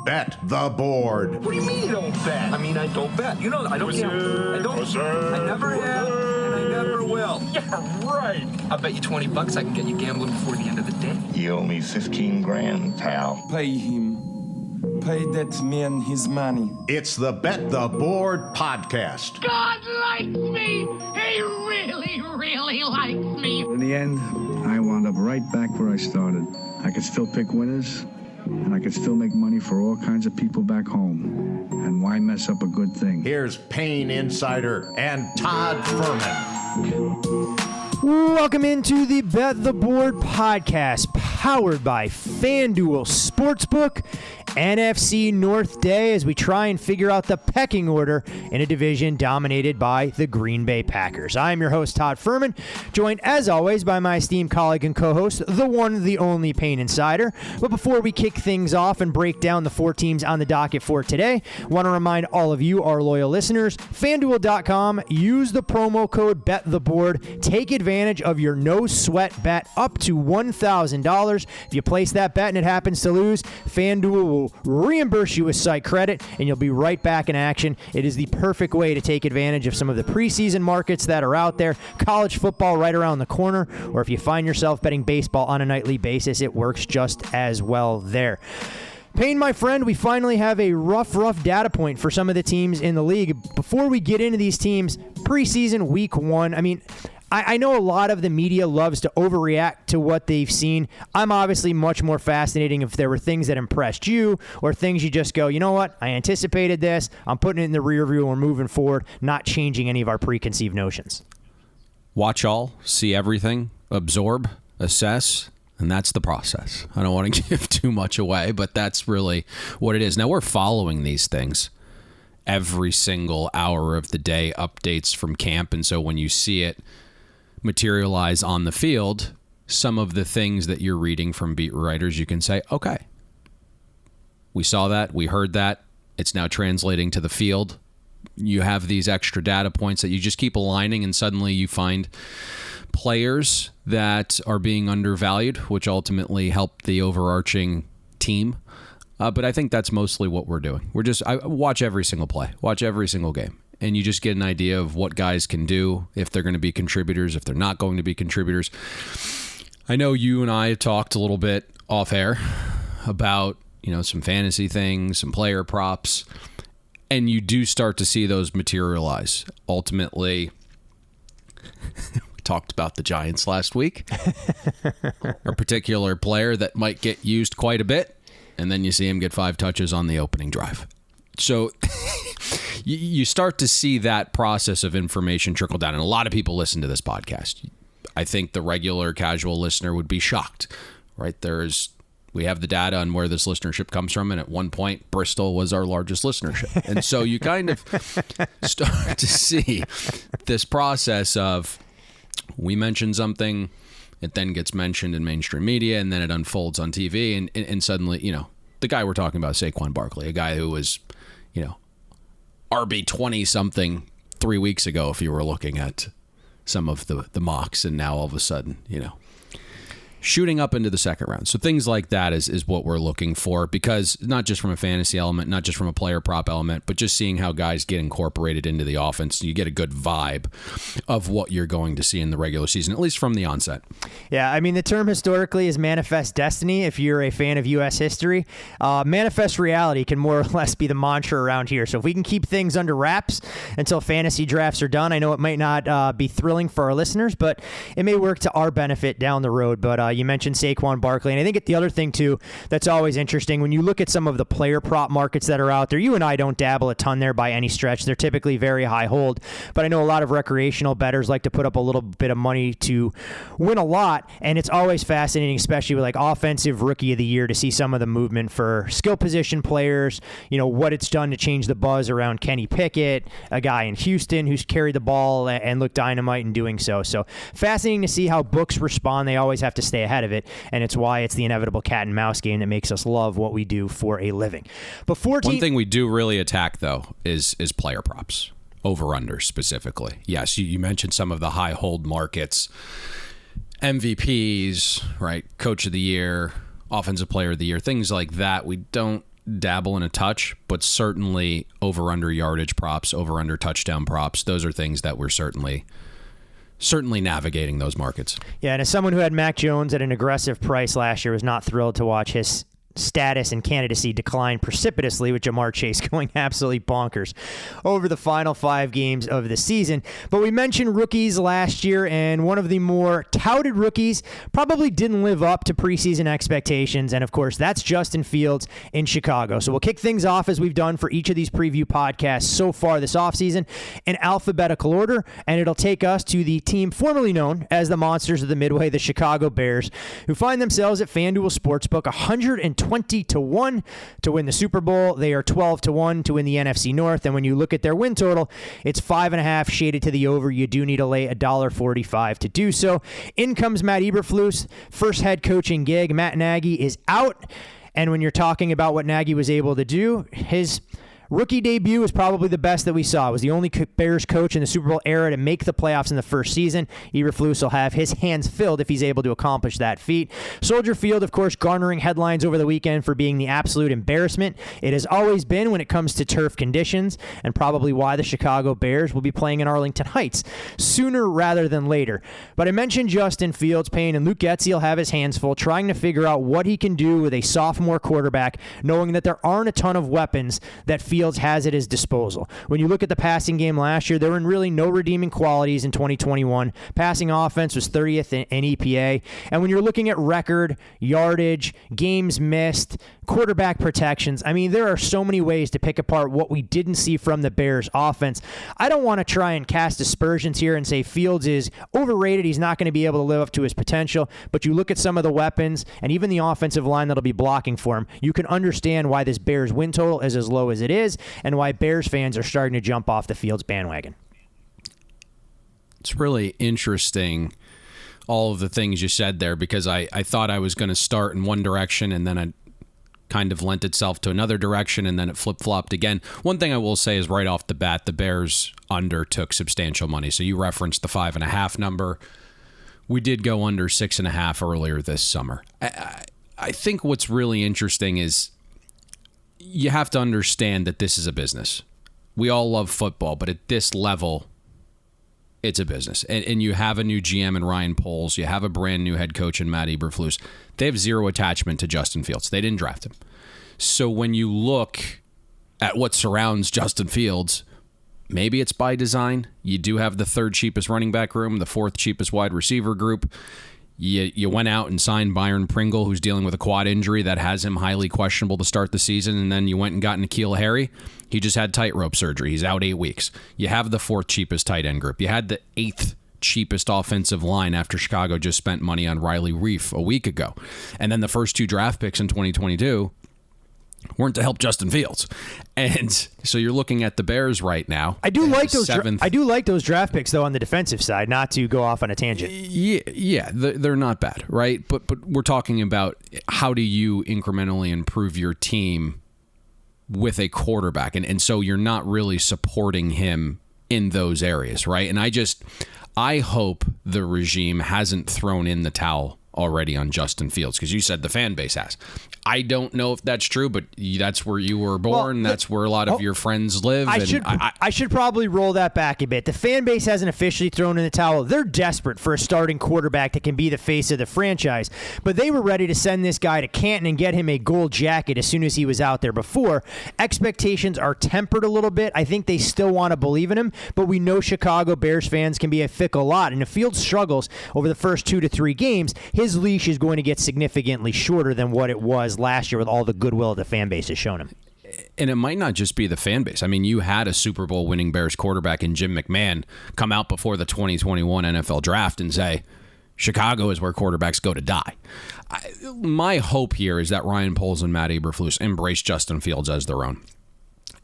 Bet the Board. What do you mean you don't bet? I mean, I don't bet. You know, I don't gamble. I don't. I never have, and I never will. Yeah, right. I'll bet you $20 I can get you gambling before the end of the day. You owe me 15 grand, pal. Pay him. Pay that man his money. It's the Bet the Board podcast. God likes me. He really, really likes me. In the end, I wound up right back where I started. I could still pick winners, and I could still make money for all kinds of people back home. And why mess up a good thing? Here's Payne Insider and Todd Furman. Welcome into the Bet the Board podcast, powered by FanDuel Sportsbook. NFC North Day as we try and figure out the pecking order in a division dominated by the Green Bay Packers. I'm your host, Todd Furman, joined as always by my esteemed colleague and co-host, the one, the only Payne Insider. But before we kick things off and break down the four teams on the docket for today, I want to remind all of you, our loyal listeners, FanDuel.com, use the promo code BetTheBoard, take advantage of your no-sweat bet up to $1,000. If you place that bet and it happens to lose, FanDuel will reimburse you with site credit, and you'll be right back in action. It is the perfect way to take advantage of some of the preseason markets that are out there. College football right around the corner, or if you find yourself betting baseball on a nightly basis, it works just as well there. Payne, my friend, we finally have a rough data point for some of the teams in the league. Before we get into these teams, preseason week one, I know a lot of the media loves to overreact to what they've seen. I'm obviously much more fascinating if there were things that impressed you or things you just go, you know what, I anticipated this, I'm putting it in the rear view and we're moving forward, not changing any of our preconceived notions. Watch all, see everything, absorb, assess, and that's the process. I don't want to give too much away, but that's really what it is. Now, we're following these things every single hour of the day, updates from camp, and so when you see it materialize on the field, some of the things that you're reading from beat writers, you can say, okay, we saw that, we heard that, it's now translating to the field. You have these extra data points that you just keep aligning, and suddenly you find players that are being undervalued, which ultimately help the overarching team. But I think that's mostly what we're doing. I watch every single play, watch every single game. And you just get an idea of what guys can do, if they're going to be contributors, if they're not going to be contributors. I know you and I talked a little bit off air about, some fantasy things, some player props, and you do start to see those materialize. Ultimately, we talked about the Giants last week, a particular player that might get used quite a bit, and then you see him get 5 touches on the opening drive. So you start to see that process of information trickle down. And a lot of people listen to this podcast. I think the regular casual listener would be shocked, right? We have the data on where this listenership comes from. And at one point, Bristol was our largest listenership. And so you kind of start to see this process of, we mention something, it then gets mentioned in mainstream media, and then it unfolds on TV. And suddenly, the guy we're talking about, Saquon Barkley, a guy who was, RB 20-something 3 weeks ago, if you were looking at some of the mocks, and now all of a sudden, shooting up into the second round. So things like that is what we're looking for, because not just from a fantasy element, not just from a player prop element, but just seeing how guys get incorporated into the offense. You get a good vibe of what you're going to see in the regular season, at least from the onset. Yeah, the term historically is manifest destiny. If you're a fan of U.S. history, manifest reality can more or less be the mantra around here. So if we can keep things under wraps until fantasy drafts are done, I know it might not be thrilling for our listeners, but it may work to our benefit down the road. But you mentioned Saquon Barkley, and I think the other thing too that's always interesting when you look at some of the player prop markets that are out there. You and I don't dabble a ton there by any stretch. They're typically very high hold, but I know a lot of recreational bettors like to put up a little bit of money to win a lot, and it's always fascinating, especially with like offensive rookie of the year, to see some of the movement for skill position players, what it's done to change the buzz around Kenny Pickett, a guy in Houston who's carried the ball and looked dynamite in doing so. So fascinating to see how books respond. They always have to stay ahead of it, and it's why it's the inevitable cat and mouse game that makes us love what we do for a living. One thing we do really attack, though, is player props, over-under specifically. Yes, you mentioned some of the high hold markets, MVPs, right, coach of the year, offensive player of the year, things like that. We don't dabble in a touch, but certainly over-under yardage props, over-under touchdown props. Those are things that we're certainly navigating those markets. Yeah, and as someone who had Mac Jones at an aggressive price last year, was not thrilled to watch his status and candidacy decline precipitously, with Jamar Chase going absolutely bonkers over the final 5 games of the season. But we mentioned rookies last year, and one of the more touted rookies probably didn't live up to preseason expectations, and of course that's Justin Fields in Chicago. So we'll kick things off, as we've done for each of these preview podcasts so far this offseason, in alphabetical order, and it'll take us to the team formerly known as the Monsters of the Midway, the Chicago Bears, who find themselves at FanDuel Sportsbook 120-1 to win the Super Bowl. They are 12-1 to win the NFC North, and when you look at their win total, it's 5.5 shaded to the over. You do need to lay $1.45 to do so. In comes Matt Eberflus, first head coaching gig. Matt Nagy is out, and when you're talking about what Nagy was able to do, his rookie debut was probably the best that we saw. It was the only Bears coach in the Super Bowl era to make the playoffs in the first season. Eberflus will have his hands filled if he's able to accomplish that feat. Soldier Field, of course, garnering headlines over the weekend for being the absolute embarrassment it has always been when it comes to turf conditions, and probably why the Chicago Bears will be playing in Arlington Heights sooner rather than later. But I mentioned Justin Fields, Payne, and Luke Getsy will have his hands full trying to figure out what he can do with a sophomore quarterback, knowing that there aren't a ton of weapons that Fields has at his disposal. When you look at the passing game last year, there were really no redeeming qualities in 2021. Passing offense was 30th in EPA. And when you're looking at record, yardage, games missed, quarterback protections, I mean, there are so many ways to pick apart what we didn't see from the Bears offense. I don't want to try and cast aspersions here and say Fields is overrated. He's not going to be able to live up to his potential. But you look at some of the weapons and even the offensive line that'll be blocking for him, you can understand why this Bears win total is as low as it is, and why Bears fans are starting to jump off the Fields bandwagon. It's really interesting, all of the things you said there, because I thought I was going to start in one direction, and then it kind of lent itself to another direction, and then it flip-flopped again. One thing I will say is right off the bat, the Bears undertook substantial money. So you referenced the 5.5 number. We did go under 6.5 earlier this summer. I think what's really interesting is you have to understand that this is a business. We all love football, but at this level, it's a business. And you have a new GM in Ryan Poles. You have a brand new head coach in Matt Eberflus. They have zero attachment to Justin Fields. They didn't draft him. So when you look at what surrounds Justin Fields, maybe it's by design. You do have the 3rd cheapest running back room, the 4th cheapest wide receiver group. You went out and signed Byron Pringle, who's dealing with a quad injury that has him highly questionable to start the season, and then you went and got N'Keal Harry. He just had tightrope surgery. He's out 8 weeks. You have the 4th cheapest tight end group. You had the 8th cheapest offensive line after Chicago just spent money on Riley Reif a week ago. And then the first 2 draft picks in 2022 weren't to help Justin Fields. And so you're looking at the Bears right now. I do like those I do like those draft picks, though, on the defensive side, not to go off on a tangent. Yeah, they're not bad, right? But we're talking about how do you incrementally improve your team with a quarterback. And so you're not really supporting him in those areas, right? And I hope the regime hasn't thrown in the towel already on Justin Fields, because you said the fan base has. I don't know if that's true, but that's where you were born. That's where a lot of your friends live. I should probably roll that back a bit. The fan base hasn't officially thrown in the towel. They're desperate for a starting quarterback that can be the face of the franchise, but they were ready to send this guy to Canton and get him a gold jacket as soon as he was out there before. Expectations are tempered a little bit. I think they still want to believe in him, but we know Chicago Bears fans can be a fickle lot, and if Fields struggles over the first 2 to 3 games, his leash is going to get significantly shorter than what it was last year with all the goodwill the fan base has shown him. And it might not just be the fan base. I mean, you had a Super Bowl winning Bears quarterback in Jim McMahon come out before the 2021 NFL draft and say, Chicago is where quarterbacks go to die. My hope here is that Ryan Poles and Matt Eberflus embrace Justin Fields as their own.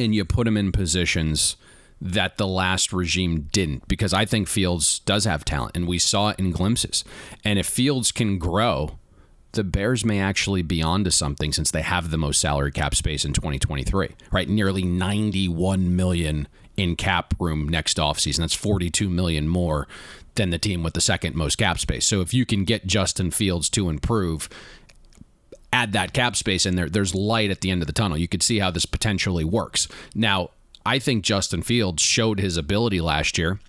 And you put him in positions that the last regime didn't, because I think Fields does have talent, and we saw it in glimpses. And if Fields can grow, the Bears may actually be onto something, since they have the most salary cap space in 2023, right? Nearly $91 million in cap room next offseason. That's $42 million more than the team with the second most cap space. So if you can get Justin Fields to improve, add that cap space in there, there's light at the end of the tunnel. You could see how this potentially works. Now, I think Justin Fields showed his ability last year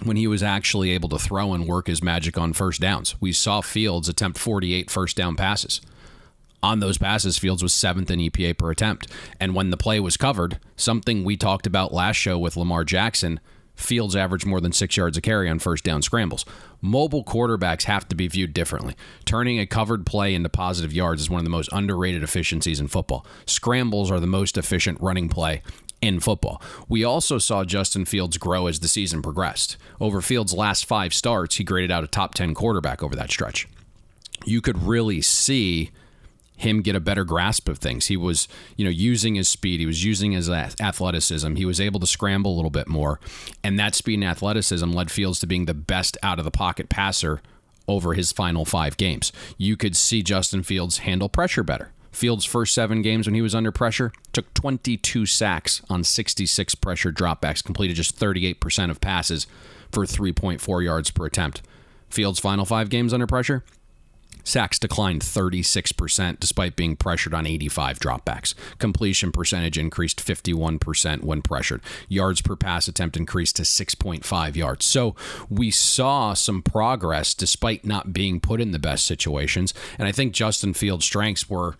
when he was actually able to throw and work his magic on first downs. We saw Fields attempt 48 first down passes. On those passes, Fields was 7th in EPA per attempt. And when the play was covered, something we talked about last show with Lamar Jackson, Fields averaged more than 6 yards a carry on first down scrambles. Mobile quarterbacks have to be viewed differently. Turning a covered play into positive yards is one of the most underrated efficiencies in football. Scrambles are the most efficient running play in football. We also saw Justin Fields grow as the season progressed. Over Fields' last 5 starts, he graded out a top 10 quarterback over that stretch. You could really see him get a better grasp of things. He was, using his speed. He was using his athleticism. He was able to scramble a little bit more. And that speed and athleticism led Fields to being the best out-of-the-pocket passer over his final 5 games. You could see Justin Fields handle pressure better. Fields' first 7 games when he was under pressure took 22 sacks on 66 pressure dropbacks, completed just 38% of passes for 3.4 yards per attempt. Fields' final 5 games under pressure, sacks declined 36% despite being pressured on 85 dropbacks. Completion percentage increased 51% when pressured. Yards per pass attempt increased to 6.5 yards. So we saw some progress despite not being put in the best situations. And I think Justin Fields' strengths were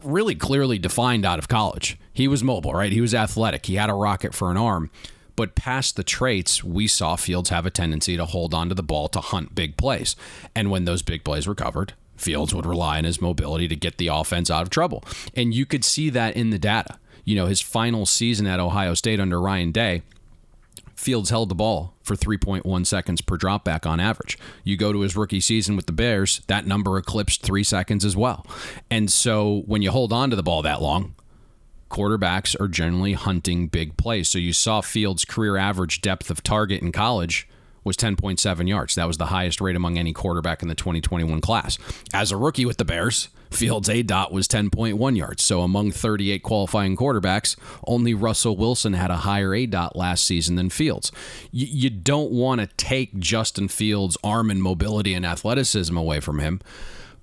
really clearly defined out of college. He was mobile, right? He was athletic. He had a rocket for an arm. But past the traits, we saw Fields have a tendency to hold onto the ball to hunt big plays. And when those big plays were covered, Fields would rely on his mobility to get the offense out of trouble. And you could see that in the data. His final season at Ohio State under Ryan Day, Fields held the ball for 3.1 seconds per dropback on average. You go to his rookie season with the Bears, that number eclipsed 3 seconds as well. And so when you hold on to the ball that long, quarterbacks are generally hunting big plays. So you saw Fields' career average depth of target in college was 10.7 yards. That was the highest rate among any quarterback in the 2021 class. As a rookie with the Bears, Fields' ADOT was 10.1 yards. So among 38 qualifying quarterbacks, only Russell Wilson had a higher ADOT last season than Fields. You don't want to take Justin Fields' arm and mobility and athleticism away from him.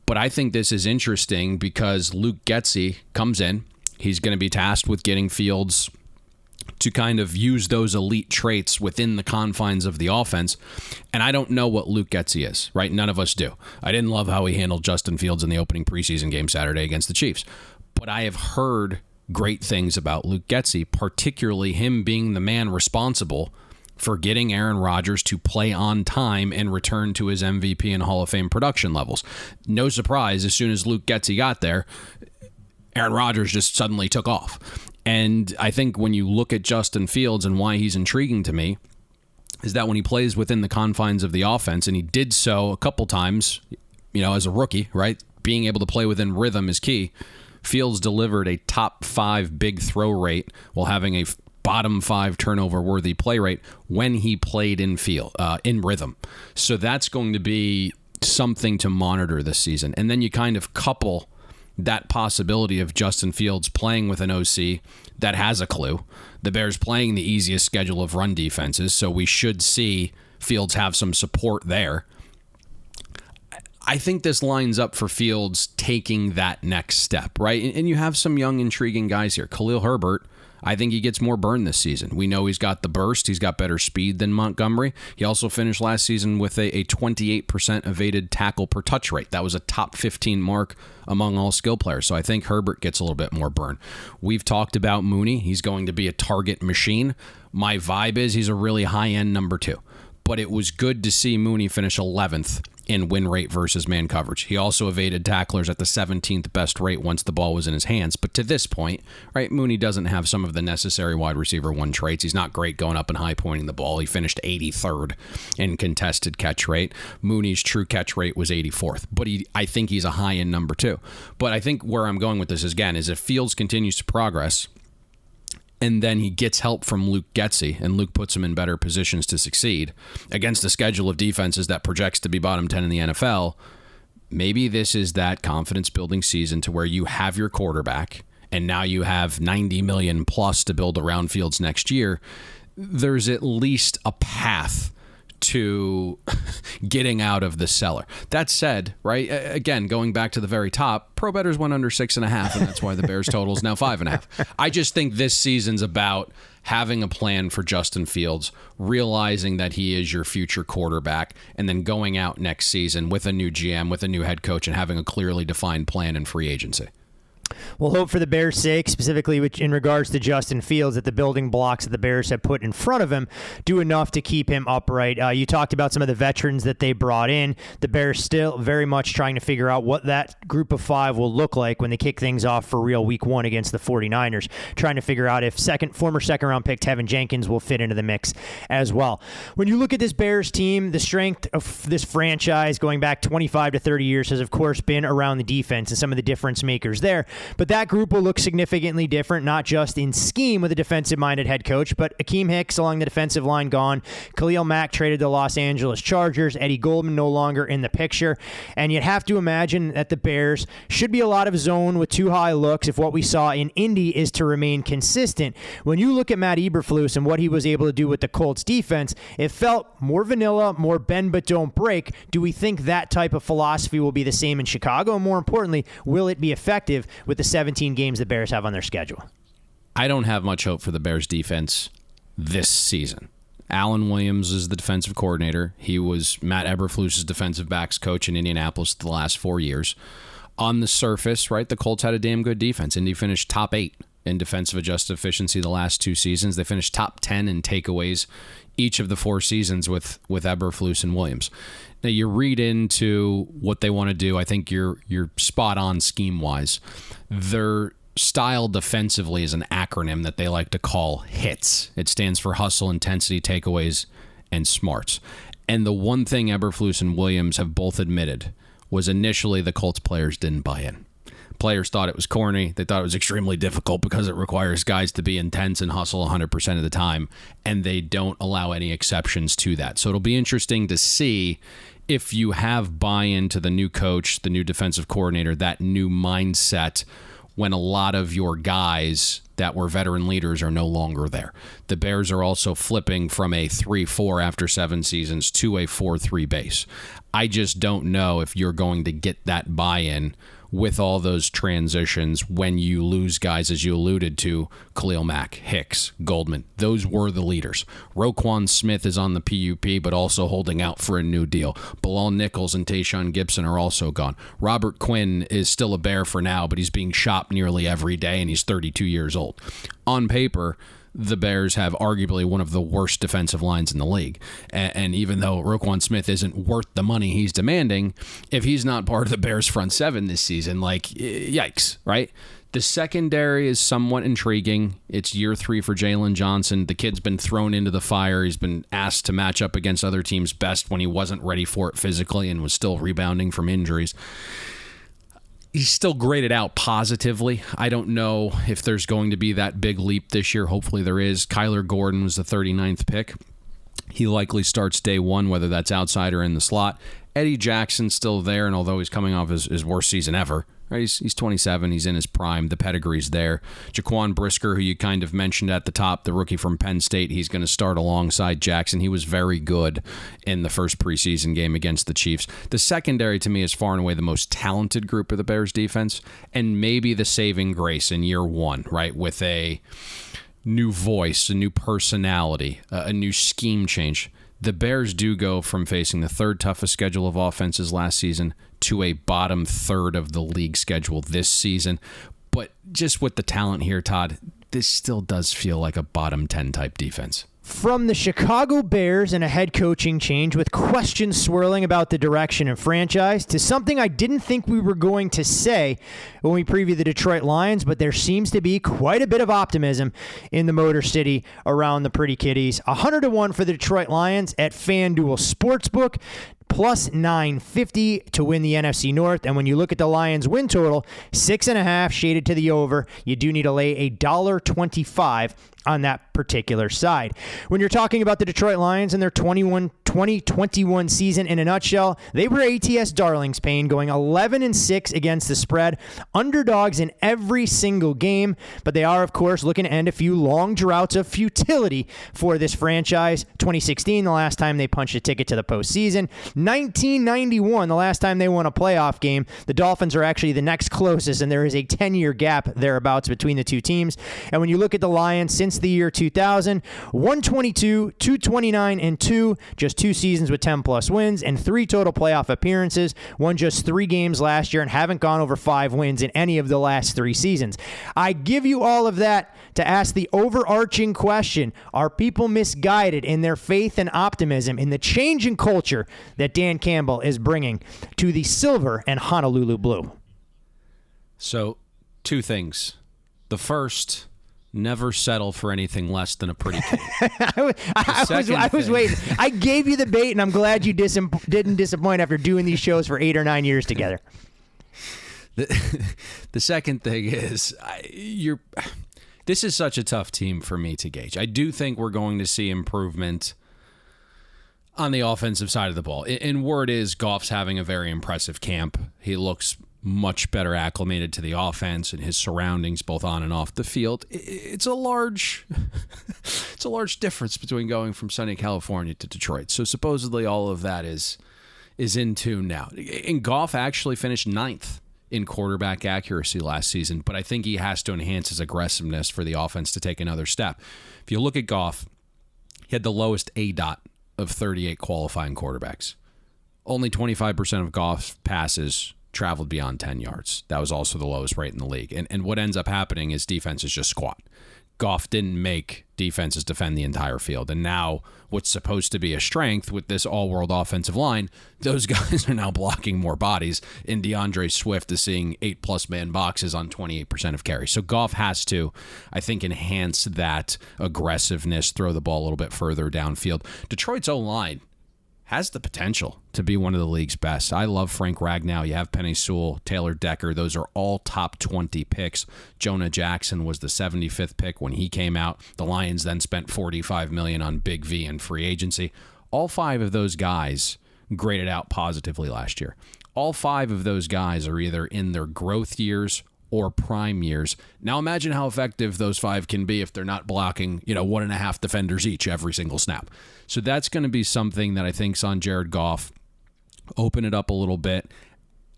But I think this is interesting because Luke Getsy comes in. He's going to be tasked with getting Fields to kind of use those elite traits within the confines of the offense. And I don't know what Luke Getsy is, right? None of us do. I didn't love how he handled Justin Fields in the opening preseason game Saturday against the Chiefs. But I have heard great things about Luke Getsy, particularly him being the man responsible for getting Aaron Rodgers to play on time and return to his MVP and Hall of Fame production levels. No surprise, as soon as Luke Getsy got there, Aaron Rodgers just suddenly took off. And I think when you look at Justin Fields and why he's intriguing to me is that when he plays within the confines of the offense, and he did so a couple times, as a rookie, right? Being able to play within rhythm is key. Fields delivered a top 5 big throw rate while having a bottom 5 turnover-worthy play rate when he played in rhythm. So that's going to be something to monitor this season. And then you kind of couple that possibility of Justin Fields playing with an OC that has a clue. The Bears playing the easiest schedule of run defenses, so we should see Fields have some support there. I think this lines up for Fields taking that next step, right? And you have some young, intriguing guys here. Khalil Herbert, I think he gets more burn this season. We know he's got the burst. He's got better speed than Montgomery. He also finished last season with a 28% evaded tackle per touch rate. That was a top 15 mark among all skill players. So I think Herbert gets a little bit more burn. We've talked about Mooney. He's going to be a target machine. My vibe is he's a really high-end number 2. But it was good to see Mooney finish 11th in win rate versus man coverage. He also evaded tacklers at the 17th best rate once the ball was in his hands. But to this point, right, Mooney doesn't have some of the necessary wide receiver 1 traits. He's not great going up and high pointing the ball. He finished 83rd in contested catch rate. Mooney's true catch rate was 84th. But I think he's a high-end number 2. But I think where I'm going with this again is if Fields continues to progress, and then he gets help from Luke Getsy, and Luke puts him in better positions to succeed against a schedule of defenses that projects to be bottom 10 in the NFL, maybe this is that confidence-building season to where you have your quarterback, and now you have $90 million plus to build around Fields next year. There's at least a path to getting out of the cellar. That said, right, again, going back to the very top, pro bettors went under 6.5, and that's why the Bears total is now 5.5. I just think this season's about having a plan for Justin Fields, realizing that he is your future quarterback, and then going out next season with a new GM, with a new head coach, and having a clearly defined plan in free agency. We'll hope for the Bears' sake, specifically in regards to Justin Fields, that the building blocks that the Bears have put in front of him do enough to keep him upright. You talked about some of the veterans that they brought in. The Bears still very much trying to figure out what that group of 5 will look like when they kick things off for real week 1 against the 49ers, trying to figure out if former second-round pick Tevin Jenkins will fit into the mix as well. When you look at this Bears team, the strength of this franchise going back 25 to 30 years has, of course, been around the defense and some of the difference makers there. But that group will look significantly different, not just in scheme with a defensive-minded head coach, but Akeem Hicks along the defensive line gone. Khalil Mack traded to the Los Angeles Chargers. Eddie Goldman no longer in the picture. And you'd have to imagine that the Bears should be a lot of zone with 2 high looks if what we saw in Indy is to remain consistent. When you look at Matt Eberflus and what he was able to do with the Colts defense, it felt more vanilla, more bend but don't break. Do we think that type of philosophy will be the same in Chicago? And more importantly, will it be effective with the 17 games the Bears have on their schedule? I don't have much hope for the Bears defense this season. Alan Williams is the defensive coordinator. He was Matt Eberflus's defensive backs coach in Indianapolis the last 4 years. On the surface, right, the Colts had a damn good defense. Indy finished top 8 in defensive adjusted efficiency the last 2 seasons. They finished top 10 in takeaways each of the 4 seasons with Eberflus and Williams. Now, you read into what they want to do. I think you're spot on scheme-wise. Their style defensively is an acronym that they like to call HITS. It stands for hustle, intensity, takeaways, and smarts. And the one thing Eberflus and Williams have both admitted was initially the Colts players didn't buy in. Players thought it was corny. They thought it was extremely difficult because it requires guys to be intense and hustle 100% of the time, and they don't allow any exceptions to that. So it'll be interesting to see if you have buy-in to the new coach, the new defensive coordinator, that new mindset when a lot of your guys that were veteran leaders are no longer there. The Bears are also flipping from a 3-4 after 7 seasons to a 4-3 base. I just don't know if you're going to get that buy-in with all those transitions when you lose guys, as you alluded to, Khalil Mack, Hicks, Goldman. Those were the leaders. Roquan Smith is on the PUP, but also holding out for a new deal. Bilal Nichols and Tayshaun Gibson are also gone. Robert Quinn is still a Bear for now, but he's being shopped nearly every day, and he's 32 years old. On paper, the Bears have arguably one of the worst defensive lines in the league. And even though Roquan Smith isn't worth the money he's demanding, if he's not part of the Bears front 7 this season, like, yikes, right? The secondary is somewhat intriguing. It's year 3 for Jalen Johnson. The kid's been thrown into the fire. He's been asked to match up against other teams' best when he wasn't ready for it physically and was still rebounding from injuries. He's still graded out positively. I don't know if there's going to be that big leap this year. Hopefully there is. Kyler Gordon was the 39th pick. He likely starts day 1, whether that's outside or in the slot. Eddie Jackson's still there, and although he's coming off his worst season ever, right? He's 27. He's in his prime. The pedigree's there. Jaquan Brisker, who you kind of mentioned at the top, the rookie from Penn State, he's going to start alongside Jackson. He was very good in the first preseason game against the Chiefs. The secondary, to me, is far and away the most talented group of the Bears defense, and maybe the saving grace in year 1, right, with a new voice, a new personality, a new scheme change. The Bears do go from facing the 3rd toughest schedule of offenses last season to a bottom 3rd of the league schedule this season. But just with the talent here, Todd, this still does feel like a bottom 10 type defense. From the Chicago Bears and a head coaching change with questions swirling about the direction and franchise to something I didn't think we were going to say when we previewed the Detroit Lions, but there seems to be quite a bit of optimism in the Motor City around the Pretty Kitties. 100-1 for the Detroit Lions at FanDuel Sportsbook. plus 950 to win the NFC North. And when you look at the Lions win total, 6.5 shaded to the over. You do need to lay $1.25 on that particular side. When you're talking about the Detroit Lions and their 2021 season in a nutshell, they were ATS darlings, Payne, going 11-6 against the spread, underdogs in every single game, but they are, of course, looking to end a few long droughts of futility for this franchise. 2016, the last time they punched a ticket to the postseason. 1991, the last time they won a playoff game. The Dolphins are actually the next closest, and there is a 10-year gap thereabouts between the two teams. And when you look at the Lions since the year 2000, 122, 229, and 2, just 2 seasons with 10-plus wins, and 3 total playoff appearances, won just 3 games last year, and haven't gone over 5 wins in any of the last 3 seasons. I give you all of that to ask the overarching question: are people misguided in their faith and optimism in the change in culture that Dan Campbell is bringing to the silver and Honolulu blue? So, 2 things. The first, never settle for anything less than a pretty kid. I was waiting. I gave you the bait, and I'm glad you didn't disappoint after doing these shows for 8 or 9 years together. The second thing is, this is such a tough team for me to gauge. I do think we're going to see improvement on the offensive side of the ball. And word is Goff's having a very impressive camp. He looks much better acclimated to the offense and his surroundings, both on and off the field. It's a large difference between going from sunny California to Detroit. So supposedly all of that is in tune now. And Goff actually finished 9th in quarterback accuracy last season, but I think he has to enhance his aggressiveness for the offense to take another step. If you look at Goff, he had the lowest ADOT of 38 qualifying quarterbacks. Only 25% of Goff's passes traveled beyond 10 yards. That was also the lowest rate in the league. And what ends up happening is defenses just squat. Goff didn't make defenses defend the entire field. And now what's supposed to be a strength with this all-world offensive line, those guys are now blocking more bodies. And DeAndre Swift is seeing 8+ man boxes on 28% of carries. So Goff has to, I think, enhance that aggressiveness, throw the ball a little bit further downfield. Detroit's O-line has the potential to be one of the league's best. I love Frank Ragnow. You have Penei Sewell, Taylor Decker. Those are all top 20 picks. Jonah Jackson was the 75th pick when he came out. The Lions then spent $45 million on Big V and free agency. All 5 of those guys graded out positively last year. All 5 of those guys are either in their growth years or prime years. Now imagine how effective those 5 can be if they're not blocking, 1.5 defenders each every single snap. So that's going to be something that I think's on Jared Goff. Open it up a little bit.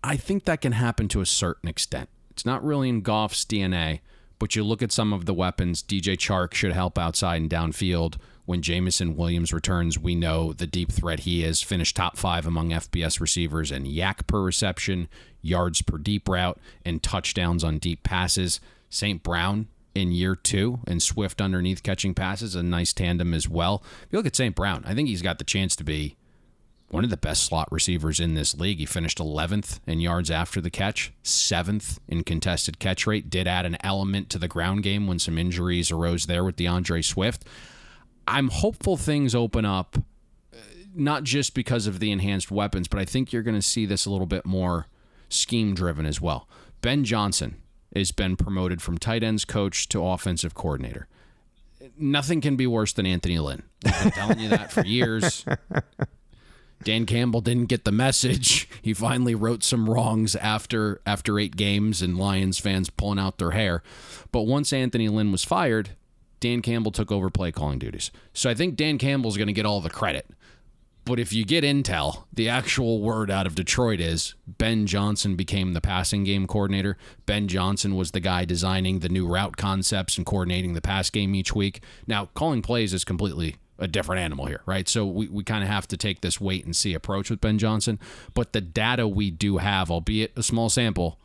I think that can happen to a certain extent. It's not really in Goff's DNA, but you look at some of the weapons. DJ Chark should help outside and downfield. When Jamison Williams returns, we know the deep threat he is. Finished top 5 among FBS receivers in yak per reception, yards per deep route, and touchdowns on deep passes. St. Brown in year 2, and Swift underneath catching passes, a nice tandem as well. If you look at St. Brown, I think he's got the chance to be one of the best slot receivers in this league. He finished 11th in yards after the catch, 7th in contested catch rate. Did add an element to the ground game when some injuries arose there with DeAndre Swift. I'm hopeful things open up, not just because of the enhanced weapons, but I think you're going to see this a little bit more scheme-driven as well. Ben Johnson has been promoted from tight ends coach to offensive coordinator. Nothing can be worse than Anthony Lynn. I've been telling you that for years. Dan Campbell didn't get the message. He finally wrote some wrongs after 8 games and Lions fans pulling out their hair. But once Anthony Lynn was fired, Dan Campbell took over play calling duties. So I think Dan Campbell's going to get all the credit. But if you get intel, the actual word out of Detroit is Ben Johnson became the passing game coordinator. Ben Johnson was the guy designing the new route concepts and coordinating the pass game each week. Now, calling plays is completely a different animal here, right? So we kind of have to take this wait and see approach with Ben Johnson. But the data we do have, albeit a small sample,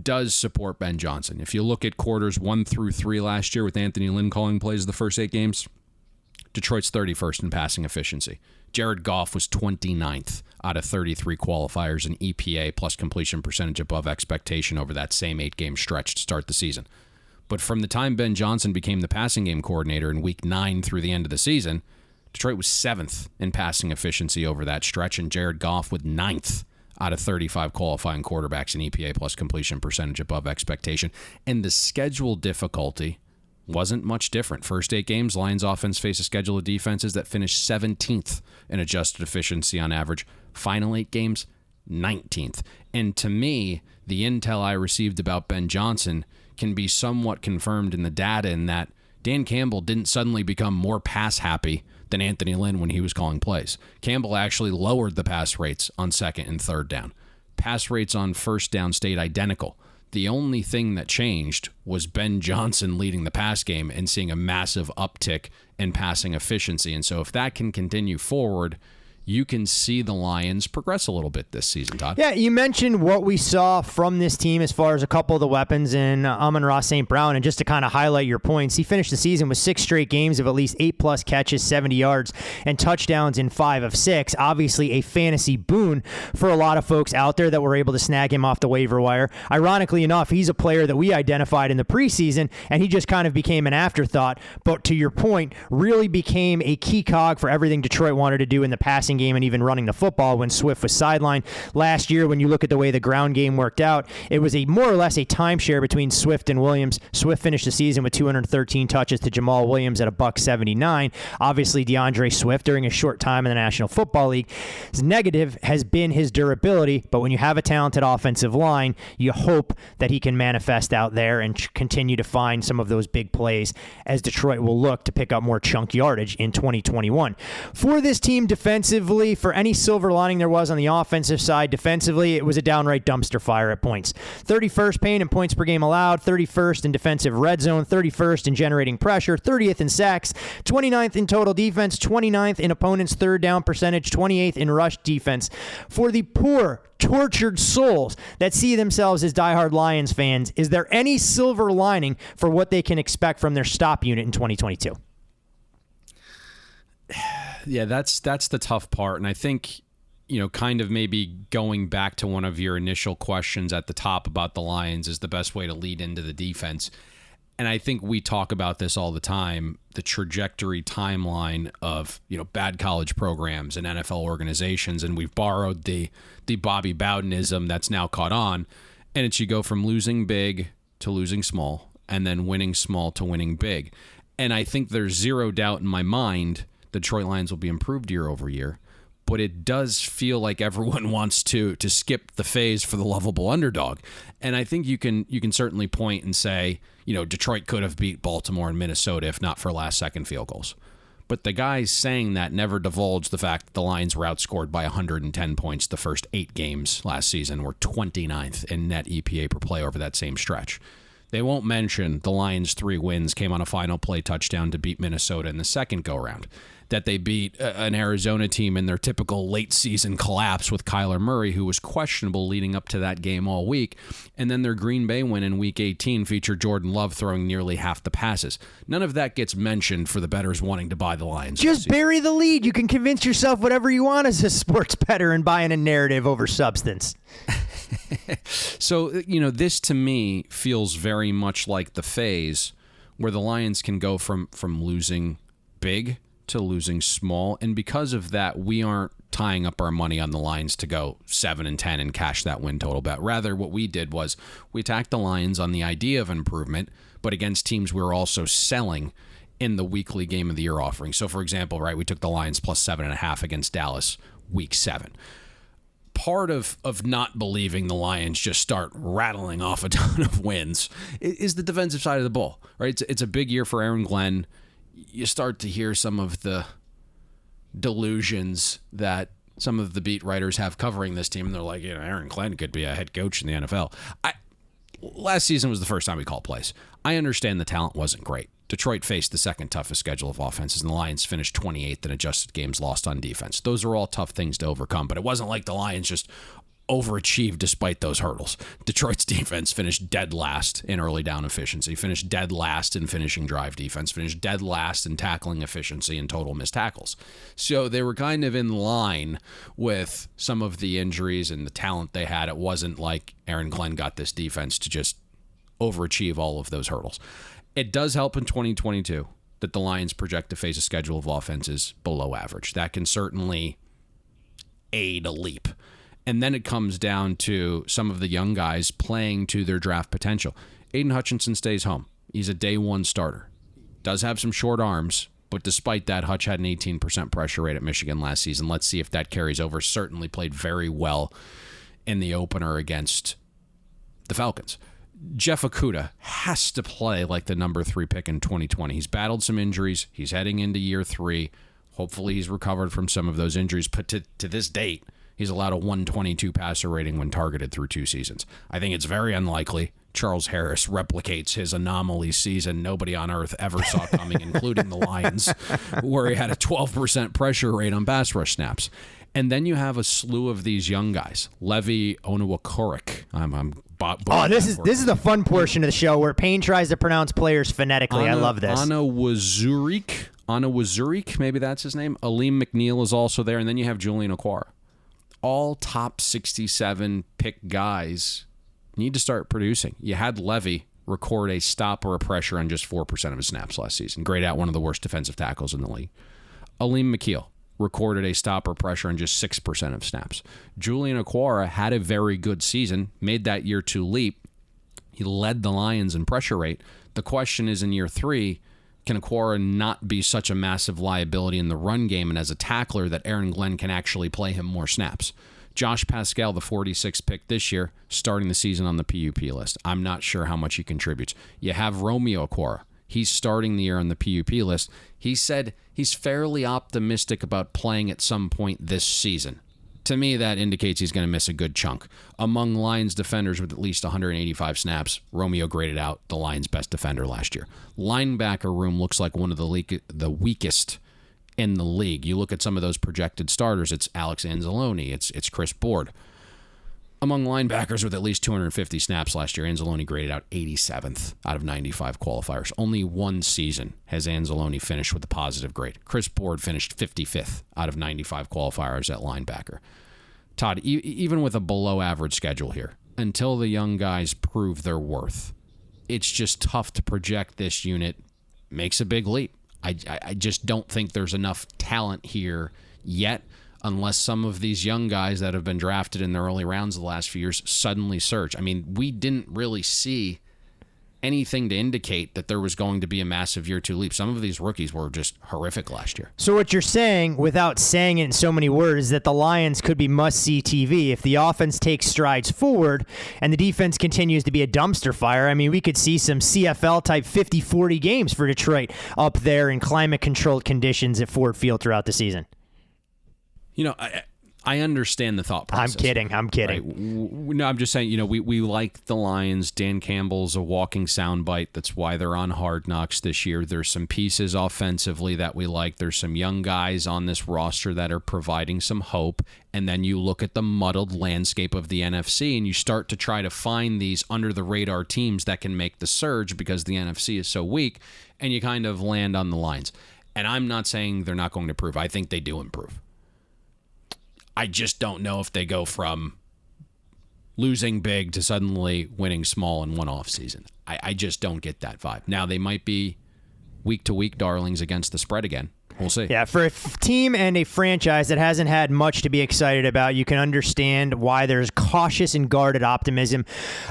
does support Ben Johnson. If you look at quarters 1 through 3 last year with Anthony Lynn calling plays the first 8 games, Detroit's 31st in passing efficiency. Jared Goff was 29th out of 33 qualifiers in EPA plus completion percentage above expectation over that same 8-game stretch to start the season. But from the time Ben Johnson became the passing game coordinator in week 9 through the end of the season, Detroit was 7th in passing efficiency over that stretch, and Jared Goff with 9th out of 35 qualifying quarterbacks in EPA plus completion percentage above expectation. And the schedule difficulty wasn't much different. First 8 games, Lions offense faced a schedule of defenses that finished 17th in adjusted efficiency on average. Final 8 games, 19th. And to me, the intel I received about Ben Johnson can be somewhat confirmed in the data in that Dan Campbell didn't suddenly become more pass happy than Anthony Lynn when he was calling plays. Campbell actually lowered the pass rates on second and third down. Pass rates on first down stayed identical. The only thing that changed was Ben Johnson leading the pass game and seeing a massive uptick in passing efficiency. And so if that can continue forward, you can see the Lions progress a little bit this season, Todd. Yeah, you mentioned what we saw from this team as far as a couple of the weapons in Amon-Ra St. Brown, and just to kind of highlight your points, he finished the season with 6 straight games of at least 8+ catches, 70 yards, and touchdowns in 5 of 6. Obviously a fantasy boon for a lot of folks out there that were able to snag him off the waiver wire. Ironically enough, he's a player that we identified in the preseason, and he just kind of became an afterthought, but to your point, really became a key cog for everything Detroit wanted to do in the passing game and even running the football when Swift was sidelined. Last year, when you look at the way the ground game worked out, it was a more or less a timeshare between Swift and Williams. Swift finished the season with 213 touches to Jamal Williams at $179. Obviously, DeAndre Swift, during a short time in the National Football League, his negative has been his durability, but when you have a talented offensive line, you hope that he can manifest out there and continue to find some of those big plays as Detroit will look to pick up more chunk yardage in 2021. For this team defensively, for any silver lining there was on the offensive side, defensively, it was a downright dumpster fire at points. 31st Payne in points per game allowed, 31st in defensive red zone, 31st in generating pressure, 30th in sacks, 29th in total defense, 29th in opponent's third down percentage, 28th in rush defense. For the poor, tortured souls that see themselves as diehard Lions fans, is there any silver lining for what they can expect from their stop unit in 2022? Yeah, that's the tough part. And I think, kind of maybe going back to one of your initial questions at the top about the Lions is the best way to lead into the defense. And I think we talk about this all the time, the trajectory timeline of, bad college programs and NFL organizations. And we've borrowed the Bobby Bowdenism that's now caught on. And it's you go from losing big to losing small and then winning small to winning big. And I think there's zero doubt in my mind the Detroit Lions will be improved year over year, but it does feel like everyone wants to skip the phase for the lovable underdog. And I think you can certainly point and say, Detroit could have beat Baltimore and Minnesota if not for last-second field goals. But the guys saying that never divulged the fact that the Lions were outscored by 110 points the first 8 games last season, were 29th in net EPA per play over that same stretch. They won't mention the Lions' 3 wins came on a final play touchdown to beat Minnesota in the second go-around, that they beat an Arizona team in their typical late-season collapse with Kyler Murray, who was questionable leading up to that game all week, and then their Green Bay win in Week 18 featured Jordan Love throwing nearly half the passes. None of that gets mentioned for the bettors wanting to buy the Lions. Just bury the lead. You can convince yourself whatever you want as a sports bettor and buying a narrative over substance. So, this to me feels very much like the phase where the Lions can go from losing big to losing small. And because of that, we aren't tying up our money on the Lions to go 7-10 and cash that win total bet. Rather, what we did was we attacked the Lions on the idea of improvement, but against teams we were also selling in the weekly game of the year offering. So, for example, we took the Lions plus 7.5 against Dallas week 7. Part of not believing the Lions just start rattling off a ton of wins is the defensive side of the ball, right? It's a big year for Aaron Glenn. You start to hear some of the delusions that some of the beat writers have covering this team, and they're like, Aaron Glenn could be a head coach in the NFL. Last season was the first time we called plays. I understand the talent wasn't great. Detroit faced the second toughest schedule of offenses, and the Lions finished 28th in adjusted games lost on defense. Those are all tough things to overcome, but it wasn't like the Lions just overachieved despite those hurdles. Detroit's defense finished dead last in early down efficiency, finished dead last in finishing drive defense, finished dead last in tackling efficiency and total missed tackles. So they were kind of in line with some of the injuries and the talent they had. It wasn't like Aaron Glenn got this defense to just overachieve all of those hurdles. It does help in 2022 that the Lions project to face a schedule of offenses below average. That can certainly aid a leap. And then it comes down to some of the young guys playing to their draft potential. Aiden Hutchinson stays home. He's a day one starter. Does have some short arms, but despite that, Hutch had an 18% pressure rate at Michigan last season. Let's see if that carries over. Certainly played very well in the opener against the Falcons. Jeff Okudah has to play like the number 3 pick in 2020. He's battled some injuries. He's heading into year 3. Hopefully he's recovered from some of those injuries. But to this date, he's allowed a 122 passer rating when targeted through 2 seasons. I think it's very unlikely Charles Harris replicates his anomaly season nobody on earth ever saw coming, including the Lions, where he had a 12% pressure rate on pass rush snaps. And then you have a slew of these young guys. Levi Onwukorok. This is the fun portion of the show where Payne tries to pronounce players phonetically. I love this. Onwukorok, maybe that's his name. Aleem McNeil is also there. And then you have Julian Okwara. All top 67 pick guys need to start producing. You had Levy record a stop or a pressure on just 4% of his snaps last season. Grade out one of the worst defensive tackles in the league. Aleem McNeil recorded a stop or pressure on just 6% of snaps. Julian Okwara had a very good season, made that year 2 leap. He led the Lions in pressure rate. The question is, in year 3, can Okwara not be such a massive liability in the run game and as a tackler that Aaron Glenn can actually play him more snaps? Josh Pascal, the 46th pick this year, starting the season on the PUP list. I'm not sure how much he contributes. You have Romeo Okwara. He's starting the year on the PUP list. He said he's fairly optimistic about playing at some point this season. To me, that indicates he's going to miss a good chunk. Among Lions defenders with at least 185 snaps, Romeo graded out the Lions' best defender last year. Linebacker room looks like one of the weakest in the league. You look at some of those projected starters, it's Alex Anzalone, it's Chris Board. Among linebackers with at least 250 snaps last year, Anzalone graded out 87th out of 95 qualifiers. Only one season has Anzalone finished with a positive grade. Chris Board finished 55th out of 95 qualifiers at linebacker. Todd, even with a below-average schedule here, until the young guys prove their worth, it's just tough to project this unit makes a big leap. I just don't think there's enough talent here yet, unless some of these young guys that have been drafted in the early rounds of the last few years suddenly surge. I mean, we didn't really see anything to indicate that there was going to be a massive year 2 leap. Some of these rookies were just horrific last year. So what you're saying, without saying it in so many words, is that the Lions could be must-see TV if the offense takes strides forward and the defense continues to be a dumpster fire. I mean, we could see some CFL-type 50-40 games for Detroit up there in climate-controlled conditions at Ford Field throughout the season. You know, I understand the thought process. I'm kidding. Right? No, I'm just saying, you know, we like the Lions. Dan Campbell's a walking soundbite. That's why they're on Hard Knocks this year. There's some pieces offensively that we like. There's some young guys on this roster that are providing some hope. And then you look at the muddled landscape of the NFC and you start to try to find these under-the-radar teams that can make the surge because the NFC is so weak, and you kind of land on the Lions. And I'm not saying they're not going to improve. I think they do improve. I just don't know if they go from losing big to suddenly winning small in one off season. I just don't get that vibe. Now, they might be week-to-week darlings against the spread again. We'll see. Yeah, for a team and a franchise that hasn't had much to be excited about, you can understand why there's cautious and guarded optimism